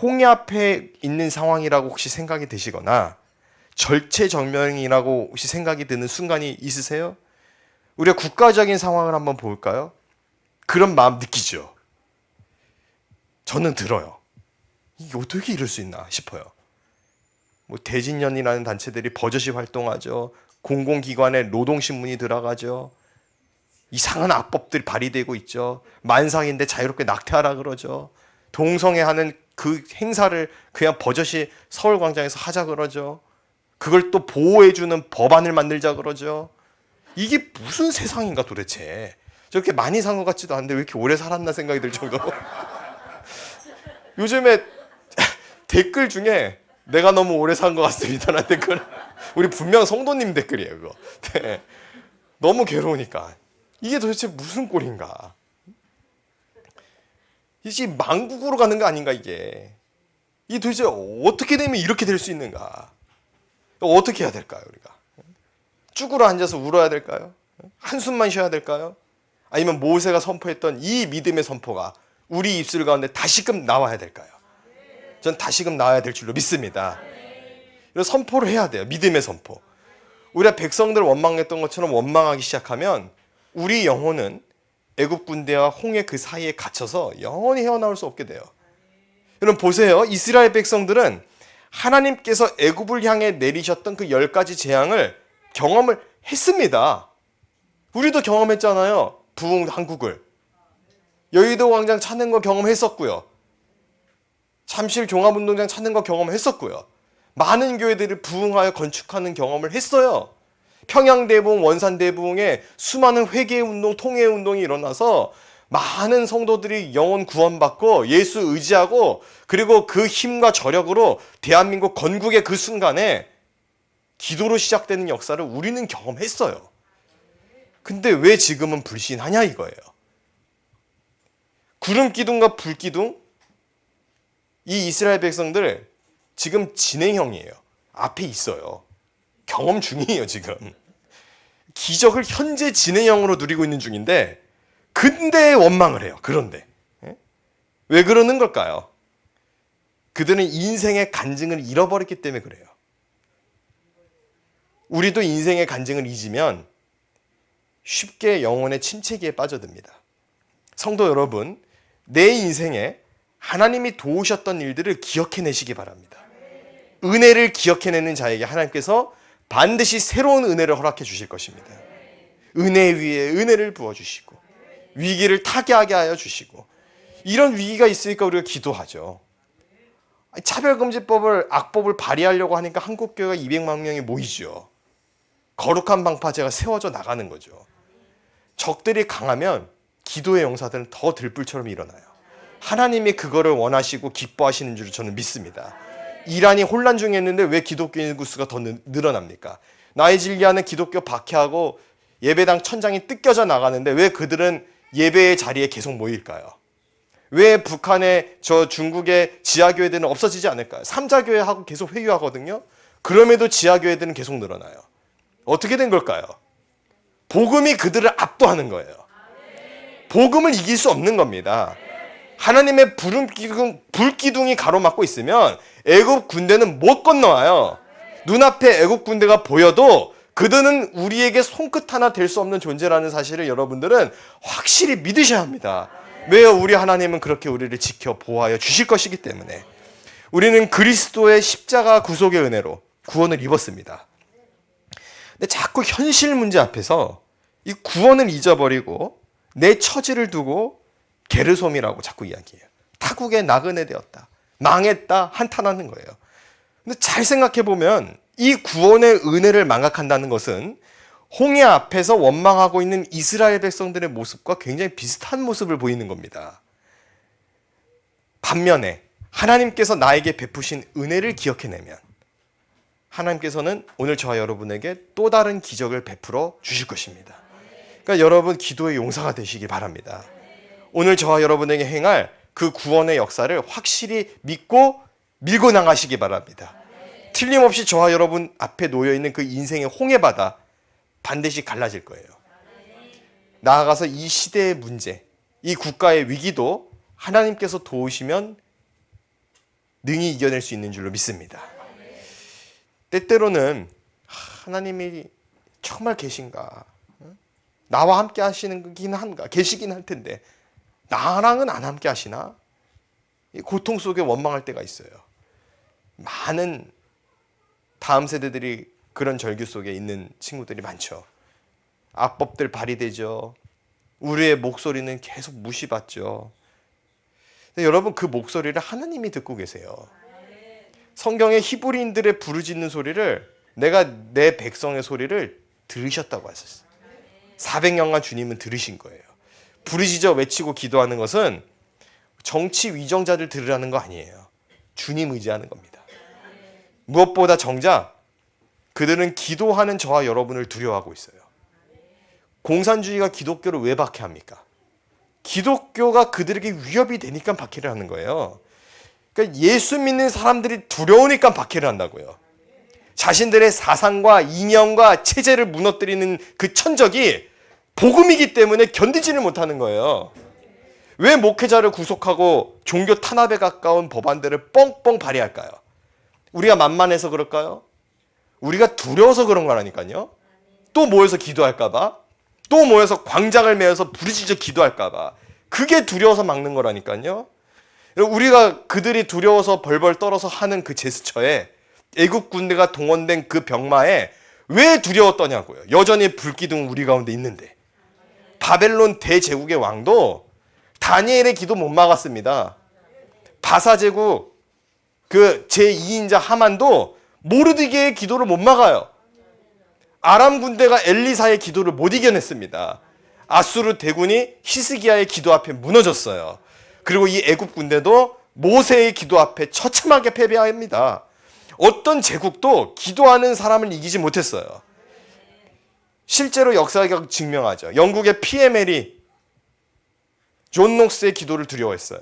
Speaker 1: 홍해 앞에 있는 상황이라고 혹시 생각이 되시거나 절체절명이라고 혹시 생각이 드는 순간이 있으세요? 우리가 국가적인 상황을 한번 볼까요? 그런 마음 느끼죠. 저는 들어요. 이게 어떻게 이럴 수 있나 싶어요. 뭐 대진년이라는 단체들이 버젓이 활동하죠. 공공기관에 노동신문이 들어가죠. 이상한 악법들이 발휘되고 있죠. 만상인데 자유롭게 낙태하라 그러죠. 동성애하는 그 행사를 그냥 버젓이 서울광장에서 하자 그러죠. 그걸 또 보호해주는 법안을 만들자 그러죠. 이게 무슨 세상인가 도대체. 저렇게 많이 산 것 같지도 않은데 왜 이렇게 오래 살았나 생각이 들 정도로. 요즘에 댓글 중에 내가 너무 오래 산 것 같습니다라는 댓글. 우리 분명 성도님 댓글이에요 그거. 네. 너무 괴로우니까. 이게 도대체 무슨 꼴인가. 이게 망국으로 가는 거 아닌가 이게. 이게 도대체 어떻게 되면 이렇게 될 수 있는가. 어떻게 해야 될까요 우리가. 쭈그러 앉아서 울어야 될까요? 한숨만 쉬어야 될까요? 아니면 모세가 선포했던 이 믿음의 선포가 우리 입술 가운데 다시금 나와야 될까요? 전 다시금 나와야 될 줄로 믿습니다. 이런 선포를 해야 돼요. 믿음의 선포. 우리가 백성들 원망했던 것처럼 원망하기 시작하면 우리 영혼은 애굽 군대와 홍해 그 사이에 갇혀서 영원히 헤어나올 수 없게 돼요. 여러분 보세요. 이스라엘 백성들은 하나님께서 애굽을 향해 내리셨던 그 10가지 재앙을 경험을 했습니다. 우리도 경험했잖아요. 부흥 한국을. 여의도 광장 찾는 거 경험했었고요. 잠실 종합운동장 찾는 거 경험했었고요. 많은 교회들이 부흥하여 건축하는 경험을 했어요. 평양대부흥, 원산대부흥에 수많은 회개운동, 통회운동이 일어나서 많은 성도들이 영혼 구원받고 예수 의지하고 그리고 그 힘과 저력으로 대한민국 건국의 그 순간에 기도로 시작되는 역사를 우리는 경험했어요. 근데 왜 지금은 불신하냐 이거예요. 구름기둥과 불기둥, 이 이스라엘 백성들 지금 진행형이에요. 앞에 있어요. 경험 중이에요 지금. 기적을 현재 진행형으로 누리고 있는 중인데 근데 원망을 해요. 그런데 왜 그러는 걸까요? 그들은 인생의 간증을 잃어버렸기 때문에 그래요. 우리도 인생의 간증을 잊으면 쉽게 영혼의 침체기에 빠져듭니다. 성도 여러분, 내 인생에 하나님이 도우셨던 일들을 기억해내시기 바랍니다. 은혜를 기억해내는 자에게 하나님께서 반드시 새로운 은혜를 허락해 주실 것입니다. 은혜 위에 은혜를 부어주시고 위기를 타개하게 하여 주시고 이런 위기가 있으니까 우리가 기도하죠. 차별금지법을 악법을 발의하려고 하니까 한국교회가 200만 명이 모이죠. 거룩한 방파제가 세워져 나가는 거죠. 적들이 강하면 기도의 용사들은 더 들불처럼 일어나요. 하나님이 그거를 원하시고 기뻐하시는 줄 저는 믿습니다. 이란이 혼란 중에 있는데 왜 기독교 인구수가 더 늘어납니까? 나이지리아는 기독교 박해하고 예배당 천장이 뜯겨져 나가는데 왜 그들은 예배의 자리에 계속 모일까요? 왜 북한의 저 중국의 지하교회들은 없어지지 않을까요? 삼자교회하고 계속 회유하거든요. 그럼에도 지하교회들은 계속 늘어나요. 어떻게 된 걸까요? 복음이 그들을 압도하는 거예요. 복음을 이길 수 없는 겁니다. 하나님의 불기둥이 가로막고 있으면 애굽 군대는 못 건너와요. 눈앞에 애굽 군대가 보여도 그들은 우리에게 손끝 하나 될 수 없는 존재라는 사실을 여러분들은 확실히 믿으셔야 합니다. 왜요? 우리 하나님은 그렇게 우리를 지켜 보호하여 주실 것이기 때문에. 우리는 그리스도의 십자가 구속의 은혜로 구원을 입었습니다. 근데 자꾸 현실 문제 앞에서 이 구원을 잊어버리고 내 처지를 두고 게르솜이라고 자꾸 이야기해요. 타국에 나그네 되었다. 망했다. 한탄하는 거예요. 근데 잘 생각해 보면 이 구원의 은혜를 망각한다는 것은 홍해 앞에서 원망하고 있는 이스라엘 백성들의 모습과 굉장히 비슷한 모습을 보이는 겁니다. 반면에 하나님께서 나에게 베푸신 은혜를 기억해내면 하나님께서는 오늘 저와 여러분에게 또 다른 기적을 베풀어 주실 것입니다. 그러니까 여러분 기도의 용사가 되시기 바랍니다. 오늘 저와 여러분에게 행할 그 구원의 역사를 확실히 믿고 밀고 나가시기 바랍니다. 틀림없이 저와 여러분 앞에 놓여있는 그 인생의 홍해바다 반드시 갈라질 거예요. 나아가서 이 시대의 문제, 이 국가의 위기도 하나님께서 도우시면 능히 이겨낼 수 있는 줄로 믿습니다. 때때로는 하나님이 정말 계신가? 나와 함께 하시는 한가? 계시긴 할 텐데 나랑은 안 함께 하시나? 고통 속에 원망할 때가 있어요. 많은 다음 세대들이 그런 절규 속에 있는 친구들이 많죠. 악법들 발휘되죠. 우리의 목소리는 계속 무시받죠. 근데 여러분, 그 목소리를 하나님이 듣고 계세요. 성경의 히브리인들의 부르짖는 소리를, 내가 내 백성의 소리를 들으셨다고 하셨어요. 400년간 주님은 들으신 거예요. 부르짖어 외치고 기도하는 것은 정치 위정자들 들으라는 거 아니에요. 주님 의지하는 겁니다. 무엇보다 정작 그들은 기도하는 저와 여러분을 두려워하고 있어요. 공산주의가 기독교를 왜 박해합니까? 기독교가 그들에게 위협이 되니까 박해를 하는 거예요. 그러니까 예수 믿는 사람들이 두려우니까 박해를 한다고요. 자신들의 사상과 이념과 체제를 무너뜨리는 그 천적이 복음이기 때문에 견디지를 못하는 거예요. 왜 목회자를 구속하고 종교 탄압에 가까운 법안들을 뻥뻥 발의할까요? 우리가 만만해서 그럴까요? 우리가 두려워서 그런 거라니까요. 또 모여서 기도할까 봐. 또 모여서 광장을 메어서 부르짖어 기도할까 봐. 그게 두려워서 막는 거라니까요. 우리가 그들이 두려워서 벌벌 떨어서 하는 그 제스처에, 애국 군대가 동원된 그 병마에 왜 두려워 떠냐고요. 여전히 불기둥 우리 가운데 있는데. 바벨론 대제국의 왕도 다니엘의 기도 못 막았습니다. 바사제국 그 제2인자 하만도 모르드게의 기도를 못 막아요. 아람 군대가 엘리사의 기도를 못 이겨냈습니다. 아수르 대군이 히스기야의 기도 앞에 무너졌어요. 그리고 이 애굽 군대도 모세의 기도 앞에 처참하게 패배합니다. 어떤 제국도 기도하는 사람을 이기지 못했어요. 실제로 역사가 증명하죠. 영국의 피에 메리, 존 녹스의 기도를 두려워했어요.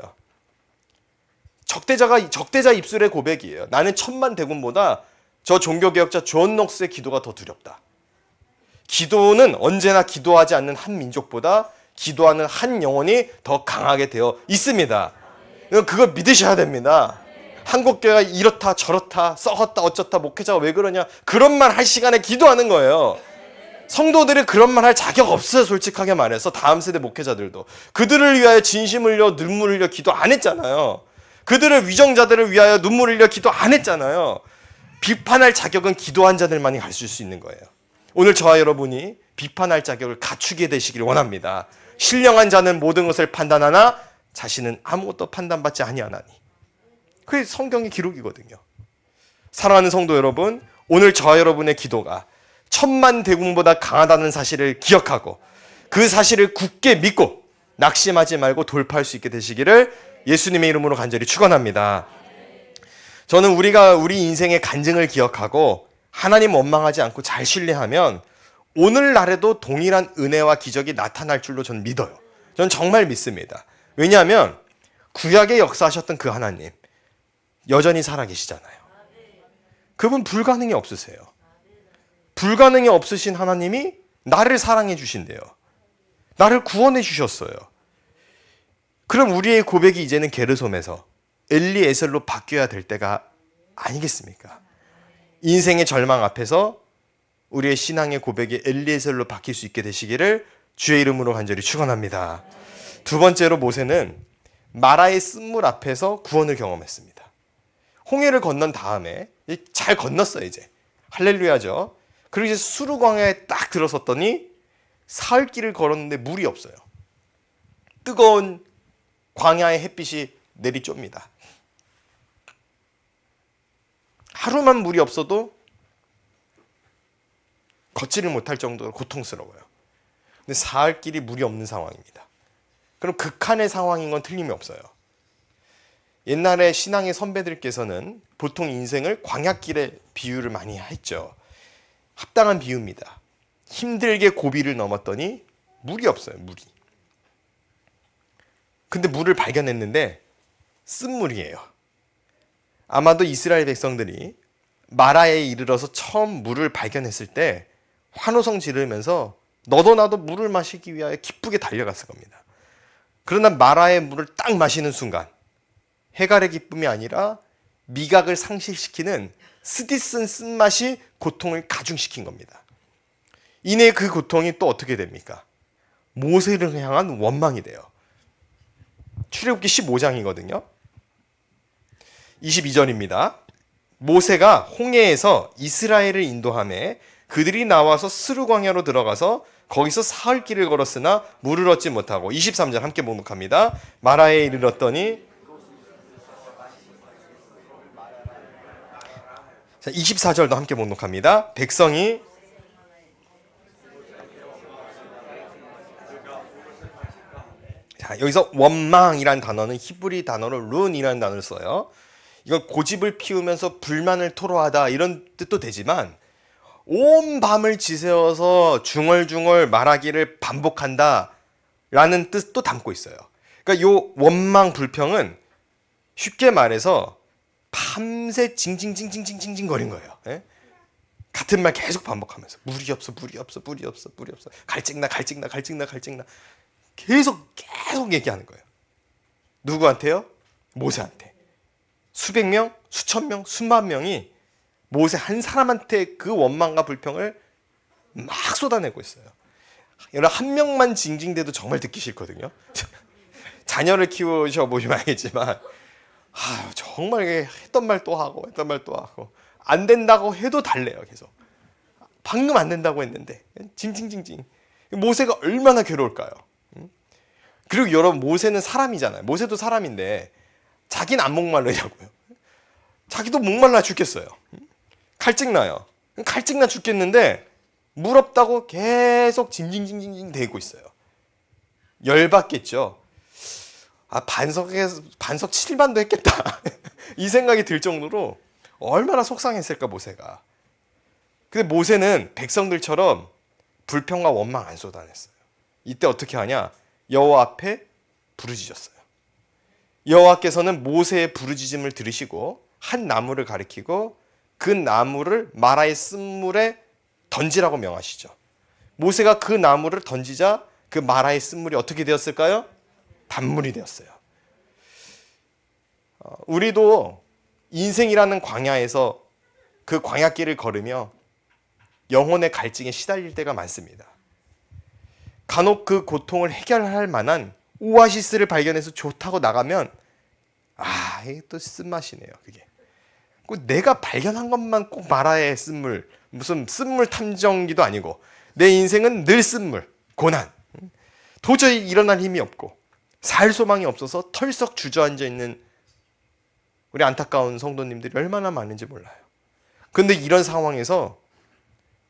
Speaker 1: 적대자 입술의 고백이에요. 나는 천만 대군보다 저 종교개혁자 존 녹스의 기도가 더 두렵다. 기도는 언제나 기도하지 않는 한 민족보다 기도하는 한 영혼이 더 강하게 되어 있습니다. 그걸 믿으셔야 됩니다. 한국교회가 이렇다 저렇다 썩었다 어쩌다 목회자가 왜 그러냐 그런 말 할 시간에 기도하는 거예요. 성도들이 그런 말 할 자격 없어요. 솔직하게 말해서 다음 세대 목회자들도 그들을 위하여 진심 흘려 눈물 흘려 기도 안 했잖아요. 그들의 위정자들을 위하여 눈물 흘려 기도 안 했잖아요. 비판할 자격은 기도한 자들만이 가질 수 있는 거예요. 오늘 저와 여러분이 비판할 자격을 갖추게 되시길 원합니다. 신령한 자는 모든 것을 판단하나 자신은 아무것도 판단받지 아니하나니. 그게 성경의 기록이거든요. 사랑하는 성도 여러분, 오늘 저와 여러분의 기도가 천만 대군보다 강하다는 사실을 기억하고 그 사실을 굳게 믿고 낙심하지 말고 돌파할 수 있게 되시기를 예수님의 이름으로 간절히 축원합니다. 저는 우리가 우리 인생의 간증을 기억하고 하나님 원망하지 않고 잘 신뢰하면 오늘날에도 동일한 은혜와 기적이 나타날 줄로 저는 믿어요. 저는 정말 믿습니다. 왜냐하면 구약에 역사하셨던 그 하나님 여전히 살아계시잖아요. 그분 불가능이 없으세요. 불가능이 없으신 하나님이 나를 사랑해 주신대요. 나를 구원해 주셨어요. 그럼 우리의 고백이 이제는 게르솜에서 엘리에셀로 바뀌어야 될 때가 아니겠습니까? 인생의 절망 앞에서 우리의 신앙의 고백이 엘리에셀로 바뀔 수 있게 되시기를 주의 이름으로 간절히 축원합니다. 두 번째로 모세는 마라의 쓴물 앞에서 구원을 경험했습니다. 홍해를 건넌 다음에 잘 건넜어요. 이제 할렐루야죠. 그리고 이제 수르 광야에 딱 들어섰더니 사흘 길을 걸었는데 물이 없어요. 뜨거운 광야의 햇빛이 내리쬐입니다. 하루만 물이 없어도 걷지를 못할 정도로 고통스러워요. 근데 사흘 길이 물이 없는 상황입니다. 그럼 극한의 상황인 건 틀림이 없어요. 옛날에 신앙의 선배들께서는 보통 인생을 광야길에 비유를 많이 했죠. 합당한 비유입니다. 힘들게 고비를 넘었더니 물이 없어요. 물이. 근데 물을 발견했는데 쓴물이에요. 아마도 이스라엘 백성들이 마라에 이르러서 처음 물을 발견했을 때 환호성 지르면서 너도 나도 물을 마시기 위하여 기쁘게 달려갔을 겁니다. 그러나 마라의 물을 딱 마시는 순간 해갈의 기쁨이 아니라 미각을 상실시키는 스디쓴 쓴맛이 고통을 가중시킨 겁니다. 이내 그 고통이 또 어떻게 됩니까? 모세를 향한 원망이 돼요. 출애굽기 15장이거든요. 22절입니다. 모세가 홍해에서 이스라엘을 인도하며 그들이 나와서 스루 광야로 들어가서 거기서 사흘 길을 걸었으나 물을 얻지 못하고 23절 함께 목록합니다. 마라에 이르렀더니 24절도 함께 목록합니다. 백성이 자, 여기서 원망이란 단어는 히브리 단어로 룬이라는 단어를 써요. 이건 고집을 피우면서 불만을 토로하다 이런 뜻도 되지만 온 밤을 지새워서 중얼중얼 말하기를 반복한다 라는 뜻도 담고 있어요. 그러니까 요 원망 불평은 쉽게 말해서 밤새 징징징징징징 거린 거예요. 예? 같은 말 계속 반복하면서 물이 없어 물이 없어 물이 없어 물이 없어 갈증나 갈증나 갈증나 갈증나 계속 얘기하는 거예요. 누구한테요? 모세한테. 수백 명, 수천 명, 수만 명이 모세 한 사람한테 그 원망과 불평을 막 쏟아내고 있어요. 여러분 한 명만 징징대도 정말 듣기 싫거든요. 자녀를 키우셔 보시면 알겠지만 정말 했던 말 또 하고 했던 말 또 하고 안 된다고 해도 달래요. 계속. 방금 안 된다고 했는데 징징징징. 모세가 얼마나 괴로울까요? 그리고 여러분 모세는 사람이잖아요. 모세도 사람인데 자기는 안 목말르냐고요. 자기도 목말라 죽겠어요. 갈증나요. 갈증나 죽겠는데 물 없다고 계속 징징징징 대고 있어요. 열받겠죠. 반석 7반도 했겠다. 이 생각이 들 정도로 얼마나 속상했을까 모세가. 근데 모세는 백성들처럼 불평과 원망 안 쏟아냈어요. 이때 어떻게 하냐? 여호와 앞에 부르짖었어요. 여호와께서는 모세의 부르짖음을 들으시고 한 나무를 가리키고 그 나무를 마라의 쓴물에 던지라고 명하시죠. 모세가 그 나무를 던지자 그 마라의 쓴물이 어떻게 되었을까요? 단물이 되었어요. 우리도 인생이라는 광야에서 그 광야길을 걸으며 영혼의 갈증에 시달릴 때가 많습니다. 간혹 그 고통을 해결할 만한 오아시스를 발견해서 좋다고 나가면 이게 또 쓴맛이네요. 그게 꼭 내가 발견한 것만 꼭 마라의 쓴물, 무슨 쓴물 탐정기도 아니고 내 인생은 늘 쓴물, 고난, 도저히 일어날 힘이 없고 살 소망이 없어서 털썩 주저앉아 있는 우리 안타까운 성도님들이 얼마나 많은지 몰라요. 그런데 이런 상황에서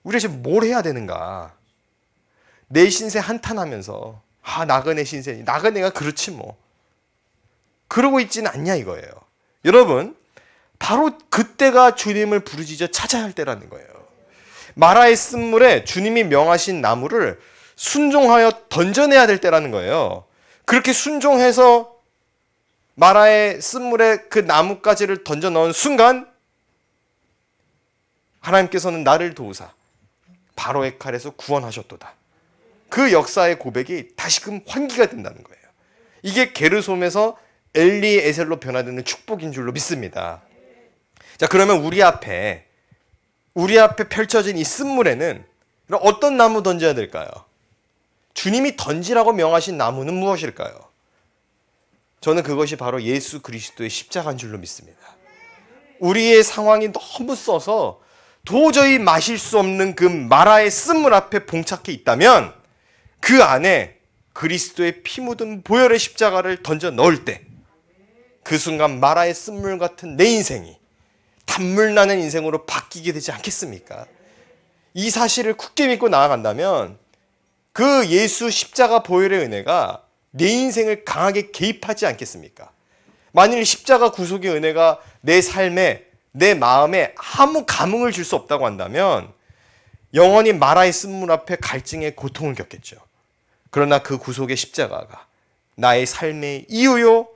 Speaker 1: 우리가 지금 뭘 해야 되는가? 내 신세 한탄하면서 나그네 신세, 나그네가 그렇지 뭐. 그러고 있지는 않냐 이거예요. 여러분, 바로 그때가 주님을 부르짖어 찾아야 할 때라는 거예요. 마라의 쓴물에 주님이 명하신 나무를 순종하여 던져내야 될 때라는 거예요. 그렇게 순종해서 마라의 쓴물에 그 나뭇가지를 던져 넣은 순간 하나님께서는 나를 도우사 바로의 칼에서 구원하셨도다. 그 역사의 고백이 다시금 환기가 된다는 거예요. 이게 게르솜에서 엘리에셀로 변화되는 축복인 줄로 믿습니다. 자, 그러면 우리 앞에 펼쳐진 이 쓴물에는 어떤 나무 던져야 될까요? 주님이 던지라고 명하신 나무는 무엇일까요? 저는 그것이 바로 예수 그리스도의 십자가인 줄로 믿습니다. 우리의 상황이 너무 써서 도저히 마실 수 없는 그 마라의 쓴물 앞에 봉착해 있다면 그 안에 그리스도의 피 묻은 보혈의 십자가를 던져 넣을 때 그 순간 마라의 쓴물 같은 내 인생이 단물 나는 인생으로 바뀌게 되지 않겠습니까? 이 사실을 굳게 믿고 나아간다면 그 예수 십자가 보혈의 은혜가 내 인생을 강하게 개입하지 않겠습니까? 만일 십자가 구속의 은혜가 내 삶에, 내 마음에 아무 감흥을 줄 수 없다고 한다면 영원히 마라의 쓴물 앞에 갈증의 고통을 겪겠죠. 그러나 그 구속의 십자가가 나의 삶의 이유요,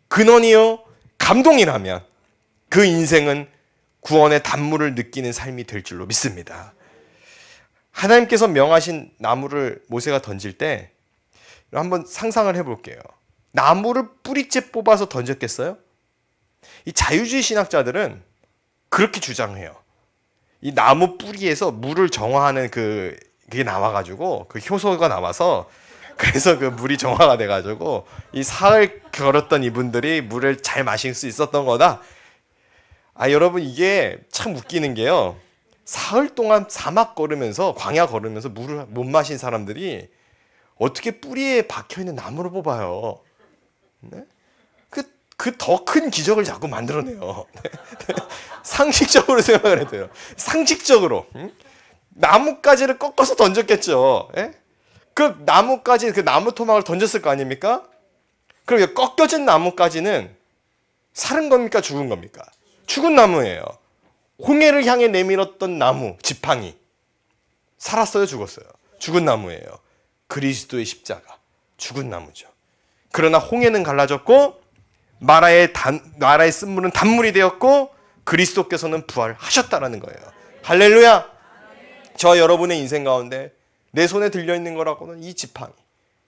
Speaker 1: 근원이요, 감동이라면 그 인생은 구원의 단물을 느끼는 삶이 될 줄로 믿습니다. 하나님께서 명하신 나무를 모세가 던질 때 한번 상상을 해볼게요. 나무를 뿌리째 뽑아서 던졌겠어요? 이 자유주의 신학자들은 그렇게 주장해요. 이 나무 뿌리에서 물을 정화하는 그게 나와가지고 그 효소가 나와서 그래서 그 물이 정화가 돼가지고 이 사흘 걸었던 이분들이 물을 잘 마실 수 있었던 거다. 여러분 이게 참 웃기는 게요. 사흘 동안 사막 걸으면서 광야 걸으면서 물을 못 마신 사람들이 어떻게 뿌리에 박혀있는 나무를 뽑아요. 네? 그 더 큰 기적을 자꾸 만들어내요. 상식적으로 생각을 해도 돼요. 상식적으로. 나뭇가지를 꺾어서 던졌겠죠. 예? 그 나뭇가지, 그 나무 토막을 던졌을 거 아닙니까? 그럼 꺾여진 나뭇가지는 살은 겁니까? 죽은 겁니까? 죽은 나무예요. 홍해를 향해 내밀었던 나무, 지팡이. 살았어요? 죽었어요? 죽은 나무예요. 그리스도의 십자가. 죽은 나무죠. 그러나 홍해는 갈라졌고 마라의 쓴물은 단물이 되었고 그리스도께서는 부활하셨다라는 거예요. 할렐루야! 저 여러분의 인생 가운데 내 손에 들려있는 거라고는 이 지팡이,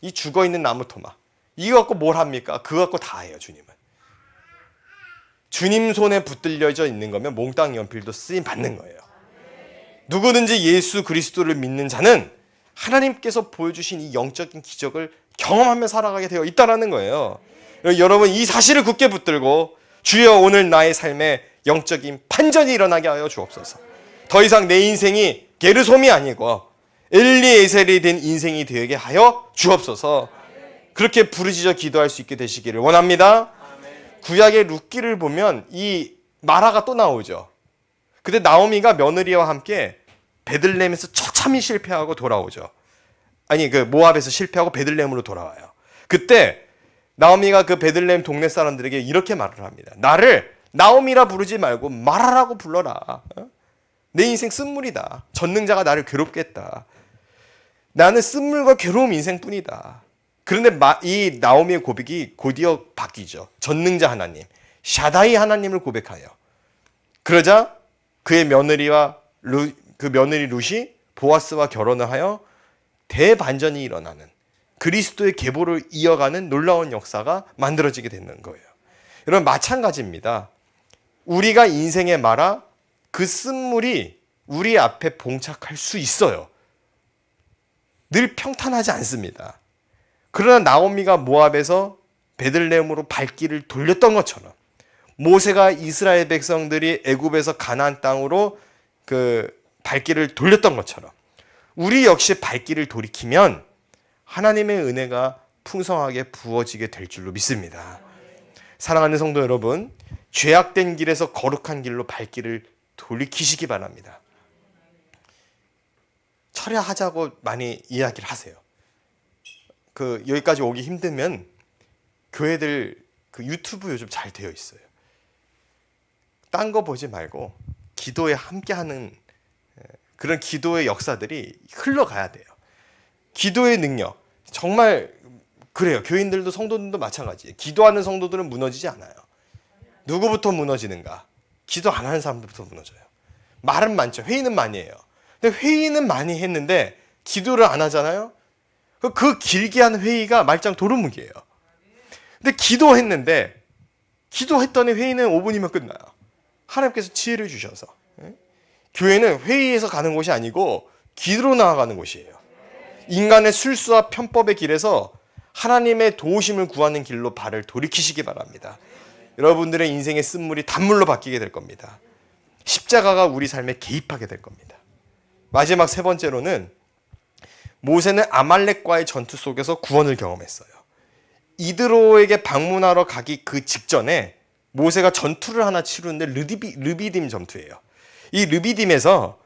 Speaker 1: 이 죽어있는 나무 토막. 이거 갖고 뭘 합니까? 그거 갖고 다 해요, 주님은. 주님 손에 붙들려져 있는 거면 몽땅 연필도 쓰임 받는 거예요. 누구든지 예수 그리스도를 믿는 자는 하나님께서 보여주신 이 영적인 기적을 경험하며 살아가게 되어 있다는 거예요. 여러분 이 사실을 굳게 붙들고 주여 오늘 나의 삶에 영적인 반전이 일어나게 하여 주옵소서. 더 이상 내 인생이 게르솜이 아니고 엘리에셀이 된 인생이 되게 하여 주옵소서. 그렇게 부르짖어 기도할 수 있게 되시기를 원합니다. 구약의 룻기를 보면 이 마라가 또 나오죠. 근데 나오미가 며느리와 함께 베들레헴에서 처참히 실패하고 돌아오죠. 그 모압에서 실패하고 베들레헴으로 돌아와요. 그때 나오미가 그 베들레헴 동네 사람들에게 이렇게 말을 합니다. 나를 나오미라 부르지 말고 마라라고 불러라. 내 인생 쓴물이다. 전능자가 나를 괴롭게 했다. 나는 쓴물과 괴로움 인생뿐이다. 그런데 이 나오미의 고백이 곧이어 바뀌죠. 전능자 하나님, 샤다이 하나님을 고백하여. 그러자 그의 그 며느리 룻이 보아스와 결혼을 하여 대반전이 일어나는 그리스도의 계보를 이어가는 놀라운 역사가 만들어지게 되는 거예요. 여러분 마찬가지입니다. 우리가 인생의 마라, 그 쓴물이 우리 앞에 봉착할 수 있어요. 늘 평탄하지 않습니다. 그러나 나오미가 모압에서 베들레헴으로 발길을 돌렸던 것처럼 모세가 이스라엘 백성들이 애굽에서 가나안 땅으로 그 발길을 돌렸던 것처럼 우리 역시 발길을 돌이키면 하나님의 은혜가 풍성하게 부어지게 될 줄로 믿습니다. 사랑하는 성도 여러분, 죄악된 길에서 거룩한 길로 발길을 돌이키시기 바랍니다. 철야하자고 많이 이야기를 하세요. 여기까지 오기 힘들면 교회들 유튜브 요즘 잘 되어 있어요. 딴 거 보지 말고 기도에 함께하는 그런 기도의 역사들이 흘러가야 돼요. 기도의 능력 정말 그래요. 교인들도 성도들도 마찬가지예요. 기도하는 성도들은 무너지지 않아요. 누구부터 무너지는가? 기도 안 하는 사람들부터 무너져요. 말은 많죠. 회의는 많이 해요. 근데 회의는 많이 했는데 기도를 안 하잖아요. 그 길게 한 회의가 말짱 도루묵이에요. 근데 기도했더니 회의는 5분이면 끝나요. 하나님께서 지혜를 주셔서. 교회는 회의에서 가는 곳이 아니고 기도로 나아가는 곳이에요. 인간의 술수와 편법의 길에서 하나님의 도우심을 구하는 길로 발을 돌이키시기 바랍니다. 여러분들의 인생의 쓴물이 단물로 바뀌게 될 겁니다. 십자가가 우리 삶에 개입하게 될 겁니다. 마지막 세 번째로는 모세는 아말렉과의 전투 속에서 구원을 경험했어요. 이드로에게 방문하러 가기 그 직전에 모세가 전투를 하나 치르는데 르비딤 전투예요. 이 르비딤에서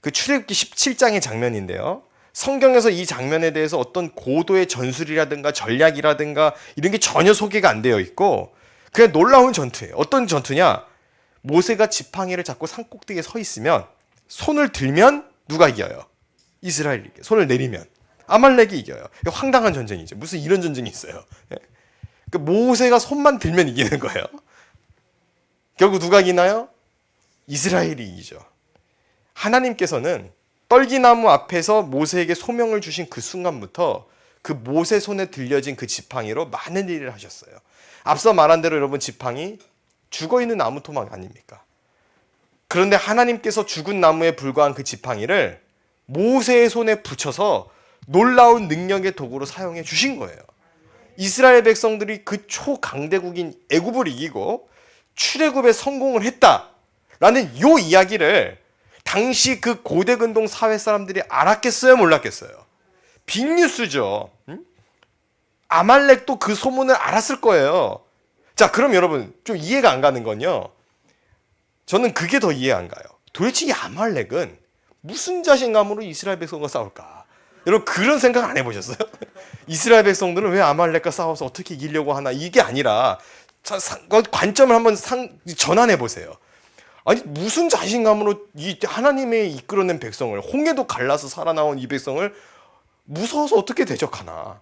Speaker 1: 그 출애굽기 17장의 장면인데요. 성경에서 이 장면에 대해서 어떤 고도의 전술이라든가 전략이라든가 이런 게 전혀 소개가 안 되어 있고 그냥 놀라운 전투예요. 어떤 전투냐? 모세가 지팡이를 잡고 산꼭대기에 서 있으면 손을 들면 누가 이겨요? 이스라엘이 이겨요. 손을 내리면 아말렉이 이겨요. 황당한 전쟁이죠. 무슨 이런 전쟁이 있어요. 모세가 손만 들면 이기는 거예요. 결국 누가 이기나요? 이스라엘이 이기죠. 하나님께서는 떨기나무 앞에서 모세에게 소명을 주신 그 순간부터 그 모세 손에 들려진 그 지팡이로 많은 일을 하셨어요. 앞서 말한 대로 여러분, 지팡이 죽어있는 나무 토막 아닙니까? 그런데 하나님께서 죽은 나무에 불과한 그 지팡이를 모세의 손에 붙여서 놀라운 능력의 도구로 사용해 주신 거예요. 이스라엘 백성들이 그 초강대국인 애굽을 이기고 출애굽에 성공을 했다라는 이 이야기를 당시 그 고대 근동 사회 사람들이 알았겠어요, 몰랐겠어요? 빅뉴스죠. 아말렉도 그 소문을 알았을 거예요. 자, 그럼 여러분 좀 이해가 안 가는 건요, 저는 그게 더 이해 안 가요. 도대체 이 아말렉은 무슨 자신감으로 이스라엘 백성과 싸울까? 여러분 그런 생각 안 해보셨어요? 이스라엘 백성들은 왜 아말렉과 싸워서 어떻게 이기려고 하나? 이게 아니라 관점을 한번 전환해 보세요. 아니 무슨 자신감으로 이 하나님의 이끌어낸 백성을, 홍해도 갈라서 살아나온 이 백성을 무서워서 어떻게 대적하나?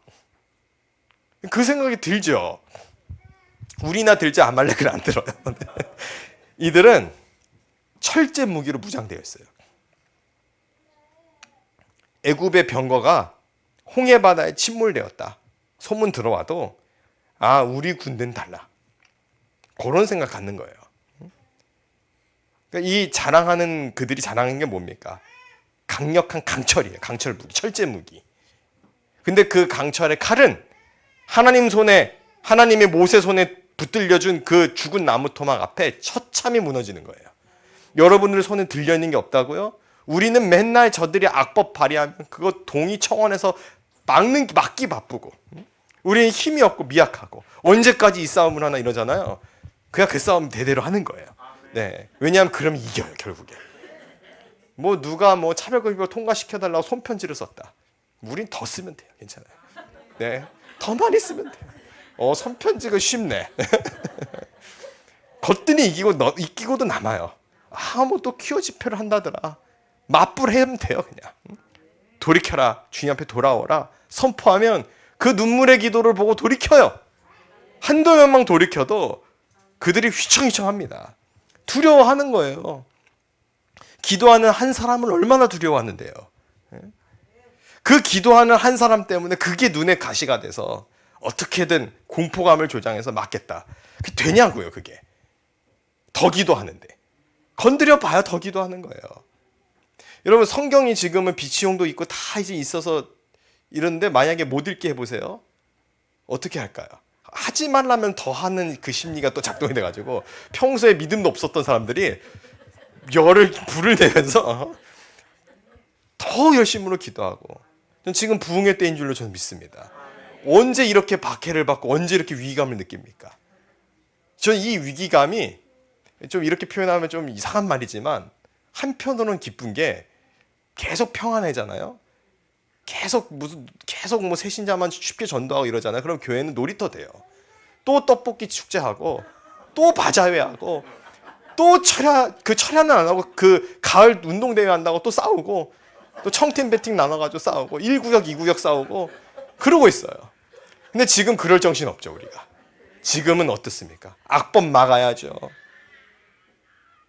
Speaker 1: 그 생각이 들죠. 우리나 들지 아말렉을 안 들어요. 이들은 철제 무기로 무장되어 있어요. 애굽의 병거가 홍해 바다에 침몰되었다 소문 들어와도 아, 우리 군대는 달라, 그런 생각 갖는 거예요. 그러니까 이 자랑하는, 그들이 자랑하는 게 뭡니까? 강력한 강철이에요. 강철 무기, 철제 무기. 근데 그 강철의 칼은 하나님 손에, 하나님의 모세 손에 붙들려준 그 죽은 나무 토막 앞에 처참히 무너지는 거예요. 여러분들 손에 들려있는 게 없다고요? 우리는 맨날 저들이 악법 발휘하면 그거 동의 청원해서 막기 바쁘고, 우리는 힘이 없고 미약하고 언제까지 이 싸움을 하나 이러잖아요. 그냥 그 싸움 대대로 하는 거예요. 네, 왜냐하면 그럼 이겨요 결국에. 뭐 누가 뭐 차별금지법 통과시켜달라고 손편지를 썼다, 우린 더 쓰면 돼요. 괜찮아요. 네, 더 많이 쓰면 돼요. 손편지가 쉽네. 거뜬히 이기고도 남아요. 뭐 또 퀴어 집회를 한다더라, 맞불하면 돼요. 그냥 돌이켜라, 주님 앞에 돌아오라 선포하면 그 눈물의 기도를 보고 돌이켜요. 한두 명만 돌이켜도 그들이 휘청휘청합니다. 두려워하는 거예요. 기도하는 한 사람을 얼마나 두려워하는데요. 그 기도하는 한 사람 때문에 그게 눈에 가시가 돼서 어떻게든 공포감을 조장해서 막겠다. 그게 되냐고요. 그게 더 기도하는데, 건드려 봐야 더 기도하는 거예요. 여러분 성경이 지금은 비치용도 있고 다 이제 있어서 이런데 만약에 못 읽게 해보세요. 어떻게 할까요? 하지 말라면 더 하는 그 심리가 또 작동이 돼가지고 평소에 믿음도 없었던 사람들이 불을 내면서 더 열심으로 기도하고, 지금 부흥의 때인 줄로 저는 믿습니다. 언제 이렇게 박해를 받고 언제 이렇게 위기감을 느낍니까? 저는 이 위기감이 좀 이렇게 표현하면 좀 이상한 말이지만 한편으로는 기쁜 게 계속 평안해잖아요. 계속 뭐 새신자만 쉽게 전도하고 이러잖아요. 그럼 교회는 놀이터 돼요. 또 떡볶이 축제하고 또 바자회하고 또 철야는 안 하고 그 가을 운동대회 한다고 또 싸우고 또 청팀 배팅 나눠가지고 싸우고 1구역 2구역 싸우고 그러고 있어요. 근데 지금 그럴 정신 없죠. 우리가 지금은 어떻습니까? 악법 막아야죠.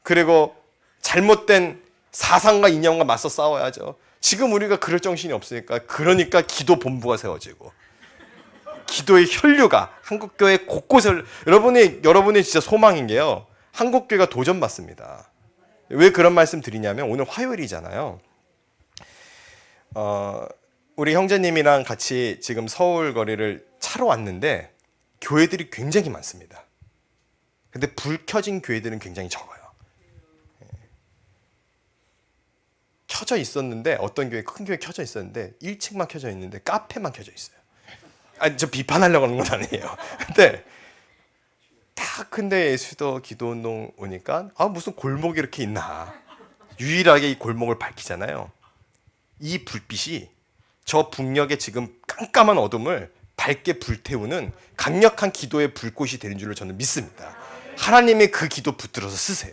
Speaker 1: 그리고 잘못된 사상과 이념과 맞서 싸워야죠. 지금 우리가 그럴 정신이 없으니까, 그러니까 기도 본부가 세워지고 기도의 혈류가 한국교회 곳곳에, 여러분의 진짜 소망인 게요, 한국교회가 도전받습니다. 왜 그런 말씀 드리냐면 오늘 화요일이잖아요. 우리 형제님이랑 같이 지금 서울 거리를 차로 왔는데 교회들이 굉장히 많습니다. 근데 불 켜진 교회들은 굉장히 적어요. 켜져 있었는데, 어떤 교회, 큰 교회 켜져 있었는데 1층만 켜져 있는데 카페만 켜져 있어요. 아니, 저 비판하려고 하는 건 아니에요. 근데 딱 근데 예수도 기도운동 오니까 무슨 골목이 이렇게 있나, 유일하게 이 골목을 밝히잖아요. 이 불빛이 저 북녘의 지금 깜깜한 어둠을 밝게 불태우는 강력한 기도의 불꽃이 되는 줄로 저는 믿습니다. 하나님의 그 기도 붙들어서 쓰세요.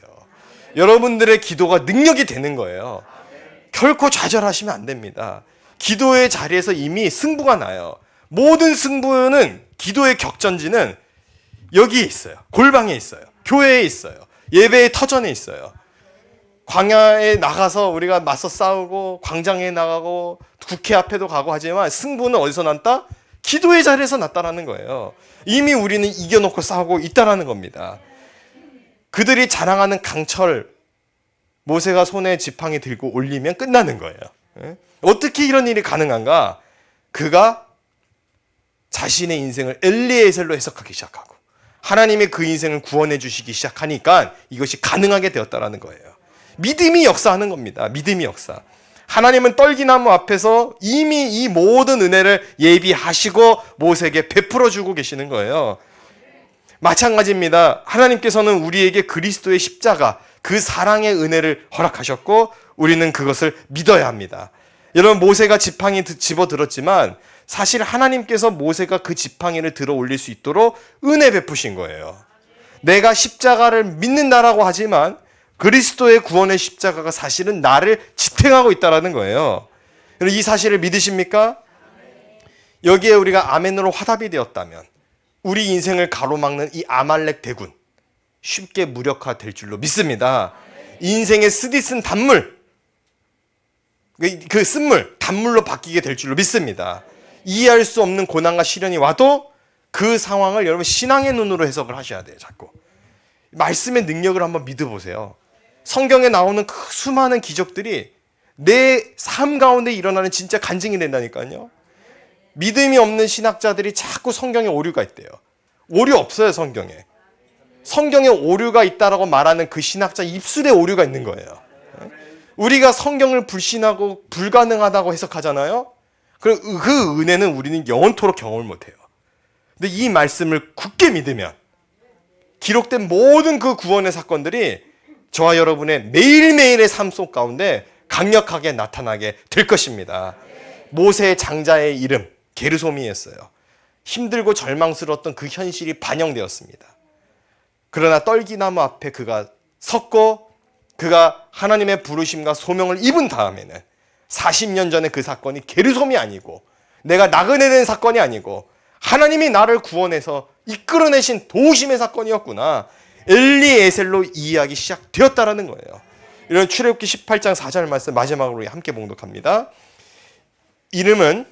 Speaker 1: 여러분들의 기도가 능력이 되는 거예요. 결코 좌절하시면 안 됩니다. 기도의 자리에서 이미 승부가 나요. 모든 승부는 기도의 격전지는 여기에 있어요. 골방에 있어요. 교회에 있어요. 예배의 터전에 있어요. 광야에 나가서 우리가 맞서 싸우고 광장에 나가고 국회 앞에도 가고 하지만 승부는 어디서 났다? 기도의 자리에서 났다라는 거예요. 이미 우리는 이겨놓고 싸우고 있다라는 겁니다. 그들이 자랑하는 강철, 모세가 손에 지팡이 들고 올리면 끝나는 거예요. 어떻게 이런 일이 가능한가? 그가 자신의 인생을 엘리에셀로 해석하기 시작하고 하나님이 그 인생을 구원해 주시기 시작하니까 이것이 가능하게 되었다라는 거예요. 믿음이 역사하는 겁니다. 믿음이 역사. 하나님은 떨기나무 앞에서 이미 이 모든 은혜를 예비하시고 모세에게 베풀어 주고 계시는 거예요. 마찬가지입니다. 하나님께서는 우리에게 그리스도의 십자가, 그 사랑의 은혜를 허락하셨고 우리는 그것을 믿어야 합니다. 여러분, 모세가 지팡이 집어들었지만 사실 하나님께서 모세가 그 지팡이를 들어 올릴 수 있도록 은혜 베푸신 거예요. 내가 십자가를 믿는다라고 하지만 그리스도의 구원의 십자가가 사실은 나를 지탱하고 있다는 거예요. 이 사실을 믿으십니까? 여기에 우리가 아멘으로 화답이 되었다면 우리 인생을 가로막는 이 아말렉 대군 쉽게 무력화될 줄로 믿습니다. 인생의 쓰디쓴 단물, 그 쓴물, 단물로 바뀌게 될 줄로 믿습니다. 이해할 수 없는 고난과 시련이 와도 그 상황을 여러분 신앙의 눈으로 해석을 하셔야 돼요. 자꾸 말씀의 능력을 한번 믿어보세요. 성경에 나오는 그 수많은 기적들이 내 삶 가운데 일어나는 진짜 간증이 된다니까요. 믿음이 없는 신학자들이 자꾸 성경에 오류가 있대요. 오류 없어요. 성경에 오류가 있다라고 말하는 그 신학자 입술에 오류가 있는 거예요. 우리가 성경을 불신하고 불가능하다고 해석하잖아요. 그 은혜는 우리는 영원토록 경험을 못해요. 근데 이 말씀을 굳게 믿으면 기록된 모든 그 구원의 사건들이 저와 여러분의 매일매일의 삶 속 가운데 강력하게 나타나게 될 것입니다. 모세의 장자의 이름 게르솜이었어요. 힘들고 절망스러웠던 그 현실이 반영되었습니다. 그러나 떨기나무 앞에 그가 섰고 그가 하나님의 부르심과 소명을 입은 다음에는 40년 전에 그 사건이 게르솜이 아니고 내가 나그네된 사건이 아니고 하나님이 나를 구원해서 이끌어내신 도우심의 사건이었구나. 엘리에셀로 이해하기 시작되었다라는 거예요. 이런 출애굽기 18장 4절 말씀 마지막으로 함께 봉독합니다. 이름은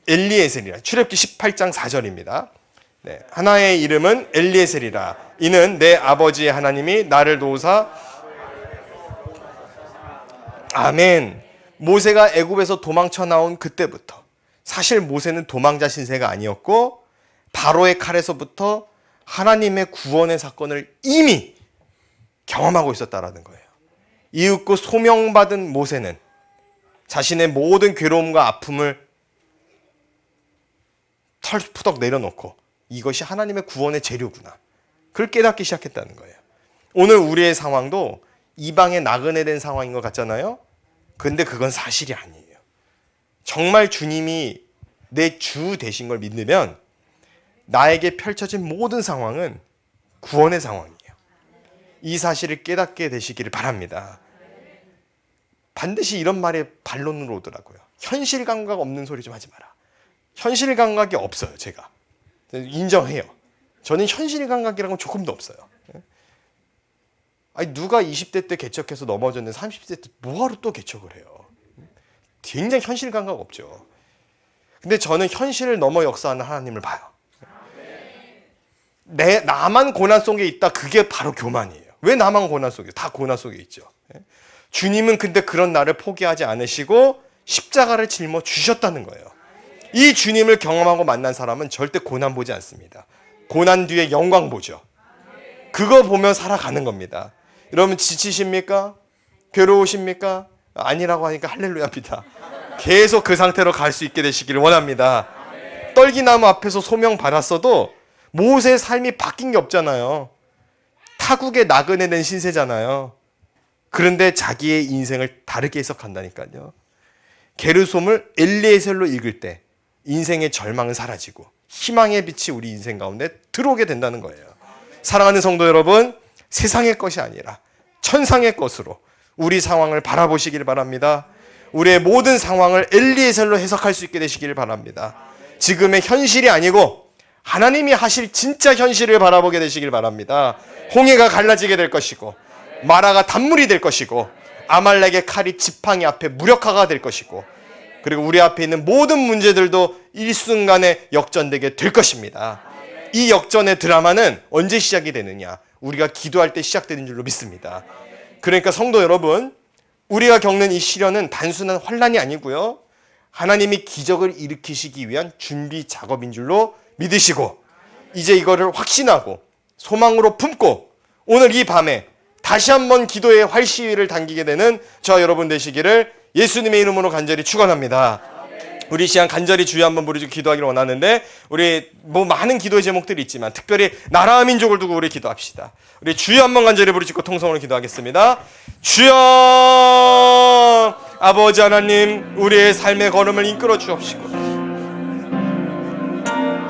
Speaker 1: 엘리에셀이라. 출애굽기 18장 4절입니다. 네, 하나의 이름은 엘리에셀이라. 이는 내 아버지의 하나님이 나를 도우사. 아멘. 모세가 애굽에서 도망쳐 나온 그때부터 사실 모세는 도망자 신세가 아니었고 바로의 칼에서부터 하나님의 구원의 사건을 이미 경험하고 있었다라는 거예요. 이윽고 소명받은 모세는 자신의 모든 괴로움과 아픔을 털푸덕 내려놓고 이것이 하나님의 구원의 재료구나. 그걸 깨닫기 시작했다는 거예요. 오늘 우리의 상황도 이방에 나그네된 상황인 것 같잖아요. 근데 그건 사실이 아니에요. 정말 주님이 내 주 되신 걸 믿으면 나에게 펼쳐진 모든 상황은 구원의 상황이에요. 이 사실을 깨닫게 되시기를 바랍니다. 반드시 이런 말이 반론으로 오더라고요. 현실 감각 없는 소리 좀 하지 마라. 현실 감각이 없어요. 제가 인정해요. 저는 현실 감각이라는 건 조금도 없어요. 아니 누가 20대 때 개척해서 넘어졌는데 30대 때 뭐하러 또 개척을 해요. 굉장히 현실 감각 없죠. 근데 저는 현실을 넘어 역사하는 하나님을 봐요. 나만 고난 속에 있다. 그게 바로 교만이에요. 왜 나만 고난 속에? 다 고난 속에 있죠. 주님은 근데 그런 나를 포기하지 않으시고 십자가를 짊어 주셨다는 거예요. 이 주님을 경험하고 만난 사람은 절대 고난 보지 않습니다. 고난 뒤에 영광 보죠. 그거 보며 살아가는 겁니다. 여러분 지치십니까? 괴로우십니까? 아니라고 하니까 할렐루야입니다. 계속 그 상태로 갈 수 있게 되시기를 원합니다. 떨기나무 앞에서 소명 받았어도 모세의 삶이 바뀐 게 없잖아요. 타국에 나그네된 신세잖아요. 그런데 자기의 인생을 다르게 해석한다니까요. 게르솜을 엘리에셀로 읽을 때 인생의 절망은 사라지고 희망의 빛이 우리 인생 가운데 들어오게 된다는 거예요. 사랑하는 성도 여러분, 세상의 것이 아니라 천상의 것으로 우리 상황을 바라보시길 바랍니다. 우리의 모든 상황을 엘리에셀로 해석할 수 있게 되시길 바랍니다. 지금의 현실이 아니고 하나님이 하실 진짜 현실을 바라보게 되시길 바랍니다. 홍해가 갈라지게 될 것이고 마라가 단물이 될 것이고 아말렉의 칼이 지팡이 앞에 무력화가 될 것이고 그리고 우리 앞에 있는 모든 문제들도 일순간에 역전되게 될 것입니다. 이 역전의 드라마는 언제 시작이 되느냐? 우리가 기도할 때 시작되는 줄로 믿습니다. 그러니까 성도 여러분, 우리가 겪는 이 시련은 단순한 환난이 아니고요, 하나님이 기적을 일으키시기 위한 준비 작업인 줄로 믿으시고 이제 이거를 확신하고 소망으로 품고 오늘 이 밤에 다시 한번 기도의 활시위를 당기게 되는 저와 여러분 되시기를 예수님의 이름으로 간절히 축원합니다. 우리 시간 간절히 주여 한번 부르짖고 기도하기를 원하는데, 우리 많은 기도의 제목들이 있지만 특별히 나라와 민족을 두고 우리 기도합시다. 우리 주여 한번 간절히 부르짖고 통성으로 기도하겠습니다. 주여, 아버지 하나님, 우리의 삶의 걸음을 이끌어 주옵시고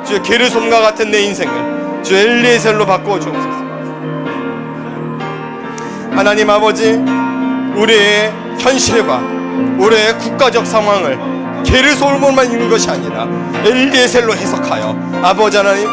Speaker 1: 주여, 게르솜과 같은 내 인생을 주여 엘리에셀로 바꾸어 주옵소서. 하나님 아버지, 우리의 현실과 우리의 국가적 상황을 게르솜으로만 읽는 것이 아니라 엘리에셀로 해석하여 아버지 하나님,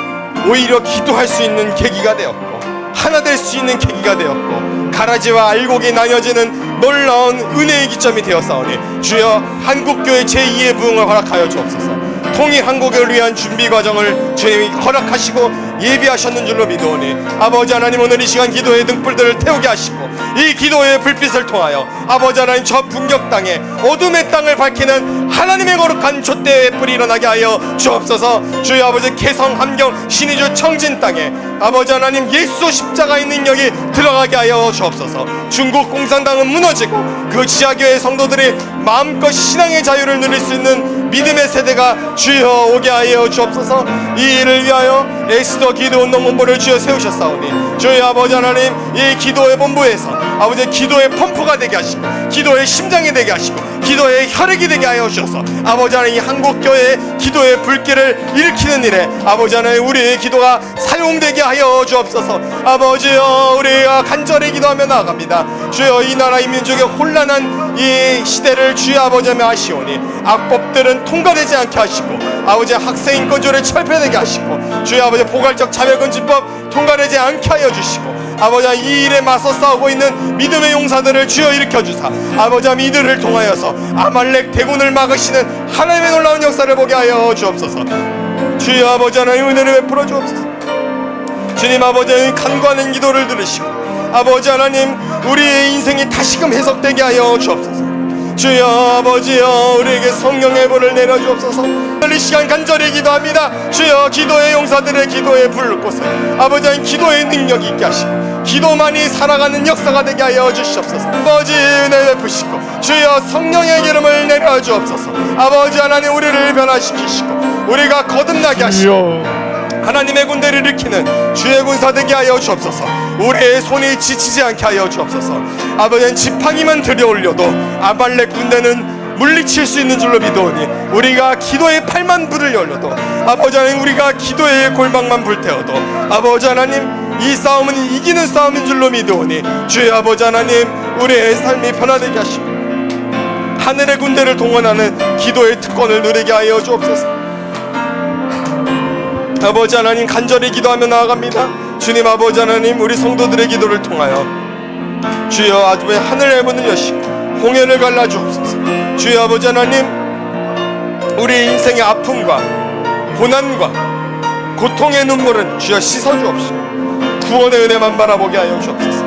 Speaker 1: 오히려 기도할 수 있는 계기가 되었고 하나 될 수 있는 계기가 되었고 가라지와 알곡이 나뉘어지는 놀라운 은혜의 기점이 되었사오니 주여, 한국교회 제2의 부흥을 허락하여 주옵소서. 통일 한국을 위한 준비 과정을 주님이 허락하시고 예비하셨는 줄로 믿으오니 아버지 하나님, 오늘 이 시간 기도의 등불들을 태우게 하시고 이 기도의 불빛을 통하여 아버지 하나님, 저 분격 땅에 어둠의 땅을 밝히는 하나님의 거룩한 촛대의 불이 일어나게 하여 주옵소서. 주여 아버지, 개성 함경 신의주 청진 땅에 아버지 하나님, 예수 십자가의 능력이 들어가게 하여 주옵소서. 중국 공산당은 무너지고 그 지하교회 성도들이 마음껏 신앙의 자유를 누릴 수 있는 믿음의 세대가 주여 오게 하여 주옵소서. 이 일을 위하여 엑스더 기도운동 본부를 주여 세우셨사오니 주여 아버지 하나님, 이 기도의 본부에서 아버지 기도의 펌프가 되게 하시고 기도의 심장이 되게 하시고 기도의 혈액이 되게 하여 주셔서 아버지 하나님, 이 한국교회의 기도의 불길을 일으키는 일에 아버지 하나님, 우리의 기도가 사용되게 하여 주옵소서. 아버지여, 우리가 간절히 기도하며 나아갑니다. 주여, 이 나라 이 민족의 혼란한 이 시대를 주여 아버지 하며 하시오니 악법들은 통과되지 않게 하시고 아버지 학생 인권조례 철폐되게 하시고 주여 아버지 포괄적 자멸금지법 통과되지 않게 하여 주시고 아버지 이 일에 맞서 싸우고 있는 믿음의 용사들을 주여 일으켜주사 아버지 이들을 통하여서 아말렉 대군을 막으시는 하나님의 놀라운 역사를 보게 하여 주옵소서. 주여 아버지 하나님, 은혜를 베풀어 주옵소서. 주님 아버지 하나님, 간구하는 기도를 들으시고 아버지 하나님, 우리의 인생이 다시금 해석되게 하여 주옵소서. 주여 아버지여, 우리에게 성령의 불을 내려주옵소서. 이 시간 간절히 기도합니다. 주여, 기도의 용사들의 기도의 불꽃에 아버지 하나님, 기도의 능력이 있게 하시고 기도만이 살아가는 역사가 되게 하여 주시옵소서. 아버지 은혜 베푸시고 주여 성령의 기름을 내려주옵소서. 아버지 하나님, 우리를 변화시키시고 우리가 거듭나게 하시고 하나님의 군대를 일으키는 주의 군사 되게 하여 주옵소서. 우리의 손이 지치지 않게 하여 주옵소서. 아버지, 지팡이만 들여올려도 아말렉 군대는 물리칠 수 있는 줄로 믿어오니 우리가 기도의 팔만 불을 열려도 아버지 하나님, 우리가 기도의 골방만 불태워도 아버지 하나님, 이 싸움은 이기는 싸움인 줄로 믿어오니 주의 아버지 하나님, 우리의 삶이 변화되게 하시고 하늘의 군대를 동원하는 기도의 특권을 누리게 하여 주옵소서. 아버지 하나님, 간절히 기도하며 나아갑니다. 주님 아버지 하나님, 우리 성도들의 기도를 통하여 주여 아주의 하늘의 문을 여시고 홍해를 갈라 주옵소서. 주여 아버지 하나님, 우리 인생의 아픔과 고난과 고통의 눈물은 주여 씻어 주옵시고 구원의 은혜만 바라보게 하여 주옵소서.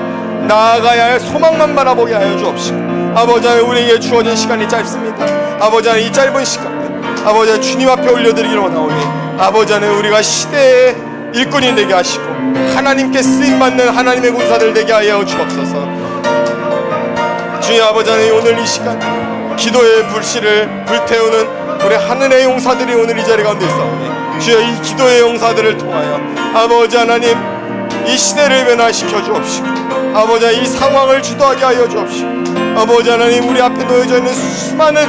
Speaker 1: 나아가야 할 소망만 바라보게 하여 주옵시고 아버지 하나님, 우리에게 주어진 시간이 짧습니다. 아버지 하나님, 이 짧은 시간에 아버지 하나님, 주님 앞에 올려드리기로 원하오니 아버지 하나님, 우리가 시대의 일꾼이 되게 하시고 하나님께 쓰임받는 하나님의 군사들 되게 하여 주옵소서. 주여 아버지 하나님, 오늘 이 시간 기도의 불씨를 불태우는 우리 하늘의 용사들이 오늘 이 자리 가운데 있사오니 주여, 이 기도의 용사들을 통하여 아버지 하나님, 이 시대를 변화시켜 주옵시고 아버지 하나님, 이 상황을 주도하게 하여 주옵시고 아버지 하나님, 우리 앞에 놓여져 있는 수많은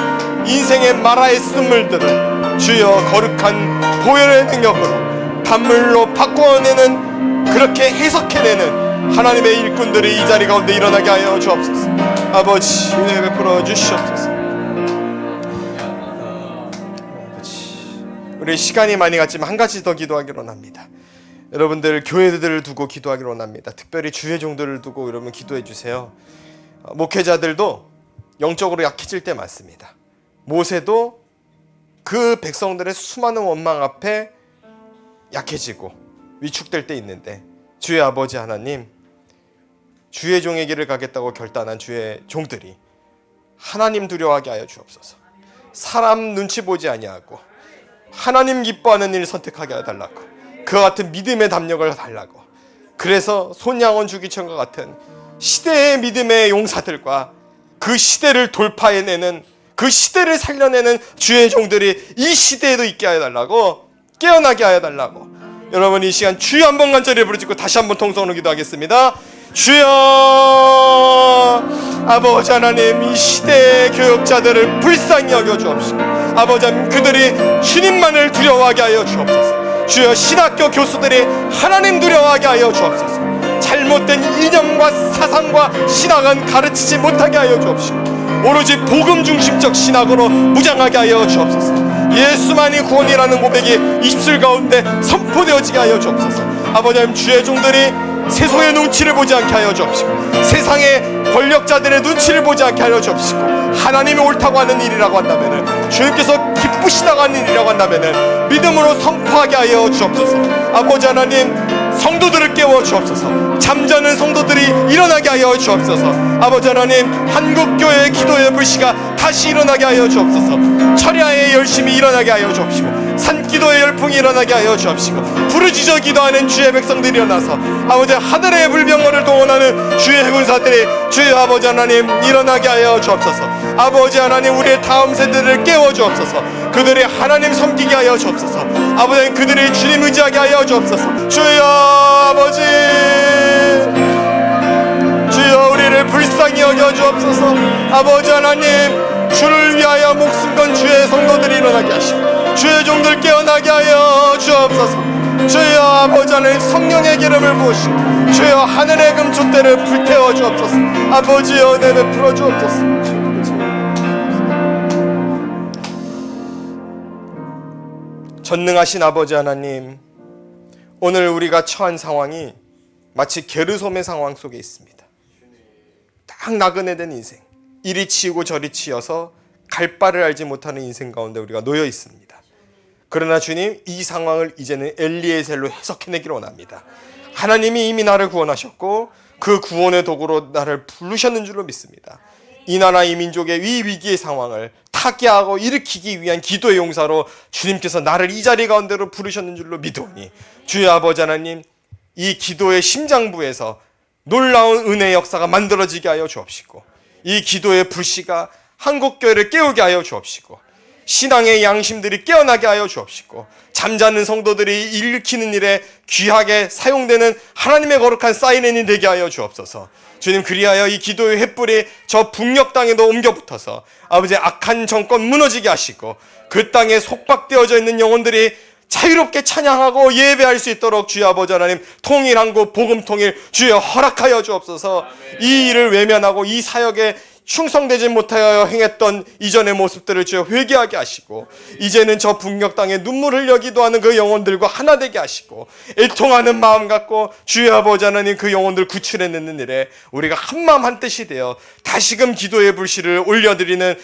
Speaker 1: 인생의 마라의 쓴물들을 주여 거룩한 보혈의 능력으로 단물로 바꾸어내는, 그렇게 해석해내는 하나님의 일꾼들이 이 자리 가운데 일어나게 하여 주옵소서. 아버지, 은혜 베풀어 주시옵소서. 우리 시간이 많이 갔지만 한 가지 더 기도하기로 합니다. 여러분들 교회들을 두고 기도하기로 합니다. 특별히 주의 종들을 두고 여러분 기도해 주세요. 목회자들도 영적으로 약해질 때 많습니다. 모세도 그 백성들의 수많은 원망 앞에 약해지고 위축될 때 있는데, 주의 아버지 하나님, 주의 종의 길을 가겠다고 결단한 주의 종들이 하나님 두려워하게 하여 주옵소서. 사람 눈치 보지 아니하고 하나님 기뻐하는 일을 선택하게 해달라고, 그와 같은 믿음의 담력을 달라고, 그래서 손양원 주기천과 같은 시대의 믿음의 용사들과 그 시대를 돌파해내는, 그 시대를 살려내는 주의 종들이 이 시대에도 있게 해달라고, 깨어나게 하여달라고. 여러분 이 시간 주여 한번 간절히 부르짖고 다시 한번 통성으로 기도하겠습니다. 주여, 아버지 하나님, 이 시대의 교육자들을 불쌍히 여겨 주옵시고, 아버지 하나님, 그들이 주님만을 두려워하게 하여 주옵소서. 주여, 신학교 교수들이 하나님 두려워하게 하여 주옵소서. 잘못된 이념과 사상과 신학은 가르치지 못하게 하여 주옵시고, 오로지 복음 중심적 신학으로 무장하게 하여 주옵소서. 예수만이 구원이라는 고백이 입술 가운데 선포되어지게 하여 주옵소서. 아버지 하나님, 주의 종들이 세속의 눈치를 보지 않게 하여 주옵시고, 세상의 권력자들의 눈치를 보지 않게 하여 주옵시고, 하나님이 옳다고 하는 일이라고 한다면은, 주님께서 기쁘시다고 하는 일이라고 한다면은 믿음으로 선포하게 하여 주옵소서. 아버지 하나님, 성도들을 깨워 주옵소서. 잠자는 성도들이 일어나게 하여 주옵소서. 아버지 하나님, 한국교회의 기도의 불씨가 다시 일어나게 하여 주옵소서. 철야의 열심히 일어나게 하여 주옵시고, 산기도의 열풍이 일어나게 하여 주옵시고, 부르짖어 기도하는 주의 백성들이 일어나서 아버지 하늘의 불병거를 동원하는 주의 군사들이 주의 아버지 하나님 일어나게 하여 주옵소서. 아버지 하나님, 우리의 다음 세대를 깨워 주옵소서. 그들이 하나님 섬기게 하여 주옵소서. 아버지 하나님, 그들이 주님 의지하게 하여 주옵소서. 주여 아버지, 주여 우리를 불쌍히 여겨 주옵소서. 아버지 하나님, 주를 위하여 목숨 건 주의 성도들이 일어나게 하시고, 주의 종들 깨어나게 하여 주옵소서. 주여 아버지 하나님, 성령의 기름을 부으시고, 주여 하늘의 금촛대를 불태워 주옵소서. 아버지여 은혜 베풀어 주옵소서. 전능하신 아버지 하나님, 오늘 우리가 처한 상황이 마치 게르솜의 상황 속에 있습니다. 딱 나그네된 인생, 이리 치이고 저리 치여서 갈 바를 알지 못하는 인생 가운데 우리가 놓여 있습니다. 그러나 주님, 이 상황을 이제는 엘리에셀로 해석해내기를 원합니다. 하나님이 이미 나를 구원하셨고 그 구원의 도구로 나를 부르셨는 줄로 믿습니다. 이 나라 이 민족의 이 위기의 상황을 타개하고 일으키기 위한 기도의 용사로 주님께서 나를 이 자리 가운데로 부르셨는 줄로 믿으오니, 주의 아버지 하나님, 이 기도의 심장부에서 놀라운 은혜의 역사가 만들어지게 하여 주옵시고, 이 기도의 불씨가 한국교회를 깨우게 하여 주옵시고, 신앙의 양심들이 깨어나게 하여 주옵시고, 잠자는 성도들이 일으키는 일에 귀하게 사용되는 하나님의 거룩한 사이렌이 되게 하여 주옵소서. 주님, 그리하여 이 기도의 횃불이 저 북녘 땅에도 옮겨 붙어서 아버지 악한 정권 무너지게 하시고, 그 땅에 속박되어져 있는 영혼들이 자유롭게 찬양하고 예배할 수 있도록 주여 아버지 하나님, 통일한국 복음 통일 주여 허락하여 주옵소서. 이 일을 외면하고 이 사역에 충성되지 못하여 행했던 이전의 모습들을 주여 회개하게 하시고, 이제는 저 북녘 땅에 눈물 흘려 기도하는 그 영혼들과 하나 되게 하시고, 애통하는 마음 갖고 주여 아버지 하나님, 그 영혼들 구출해내는 일에 우리가 한마음 한뜻이 되어 다시금 기도의 불씨를 올려드리는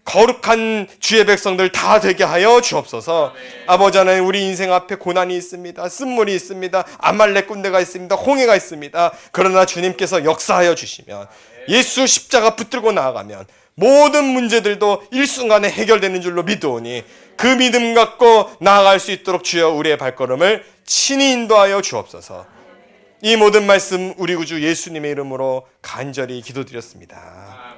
Speaker 1: 거룩한 주의 백성들 다 되게 하여 주옵소서. 아버지 하나님, 우리 인생 앞에 고난이 있습니다. 쓴물이 있습니다. 아말렉 군대가 있습니다. 홍해가 있습니다. 그러나 주님께서 역사하여 주시면, 예수 십자가 붙들고 나아가면 모든 문제들도 일순간에 해결되는 줄로 믿으오니, 그 믿음 갖고 나아갈 수 있도록 주여 우리의 발걸음을 친히 인도하여 주옵소서. 이 모든 말씀 우리 구주 예수님의 이름으로 간절히 기도드렸습니다.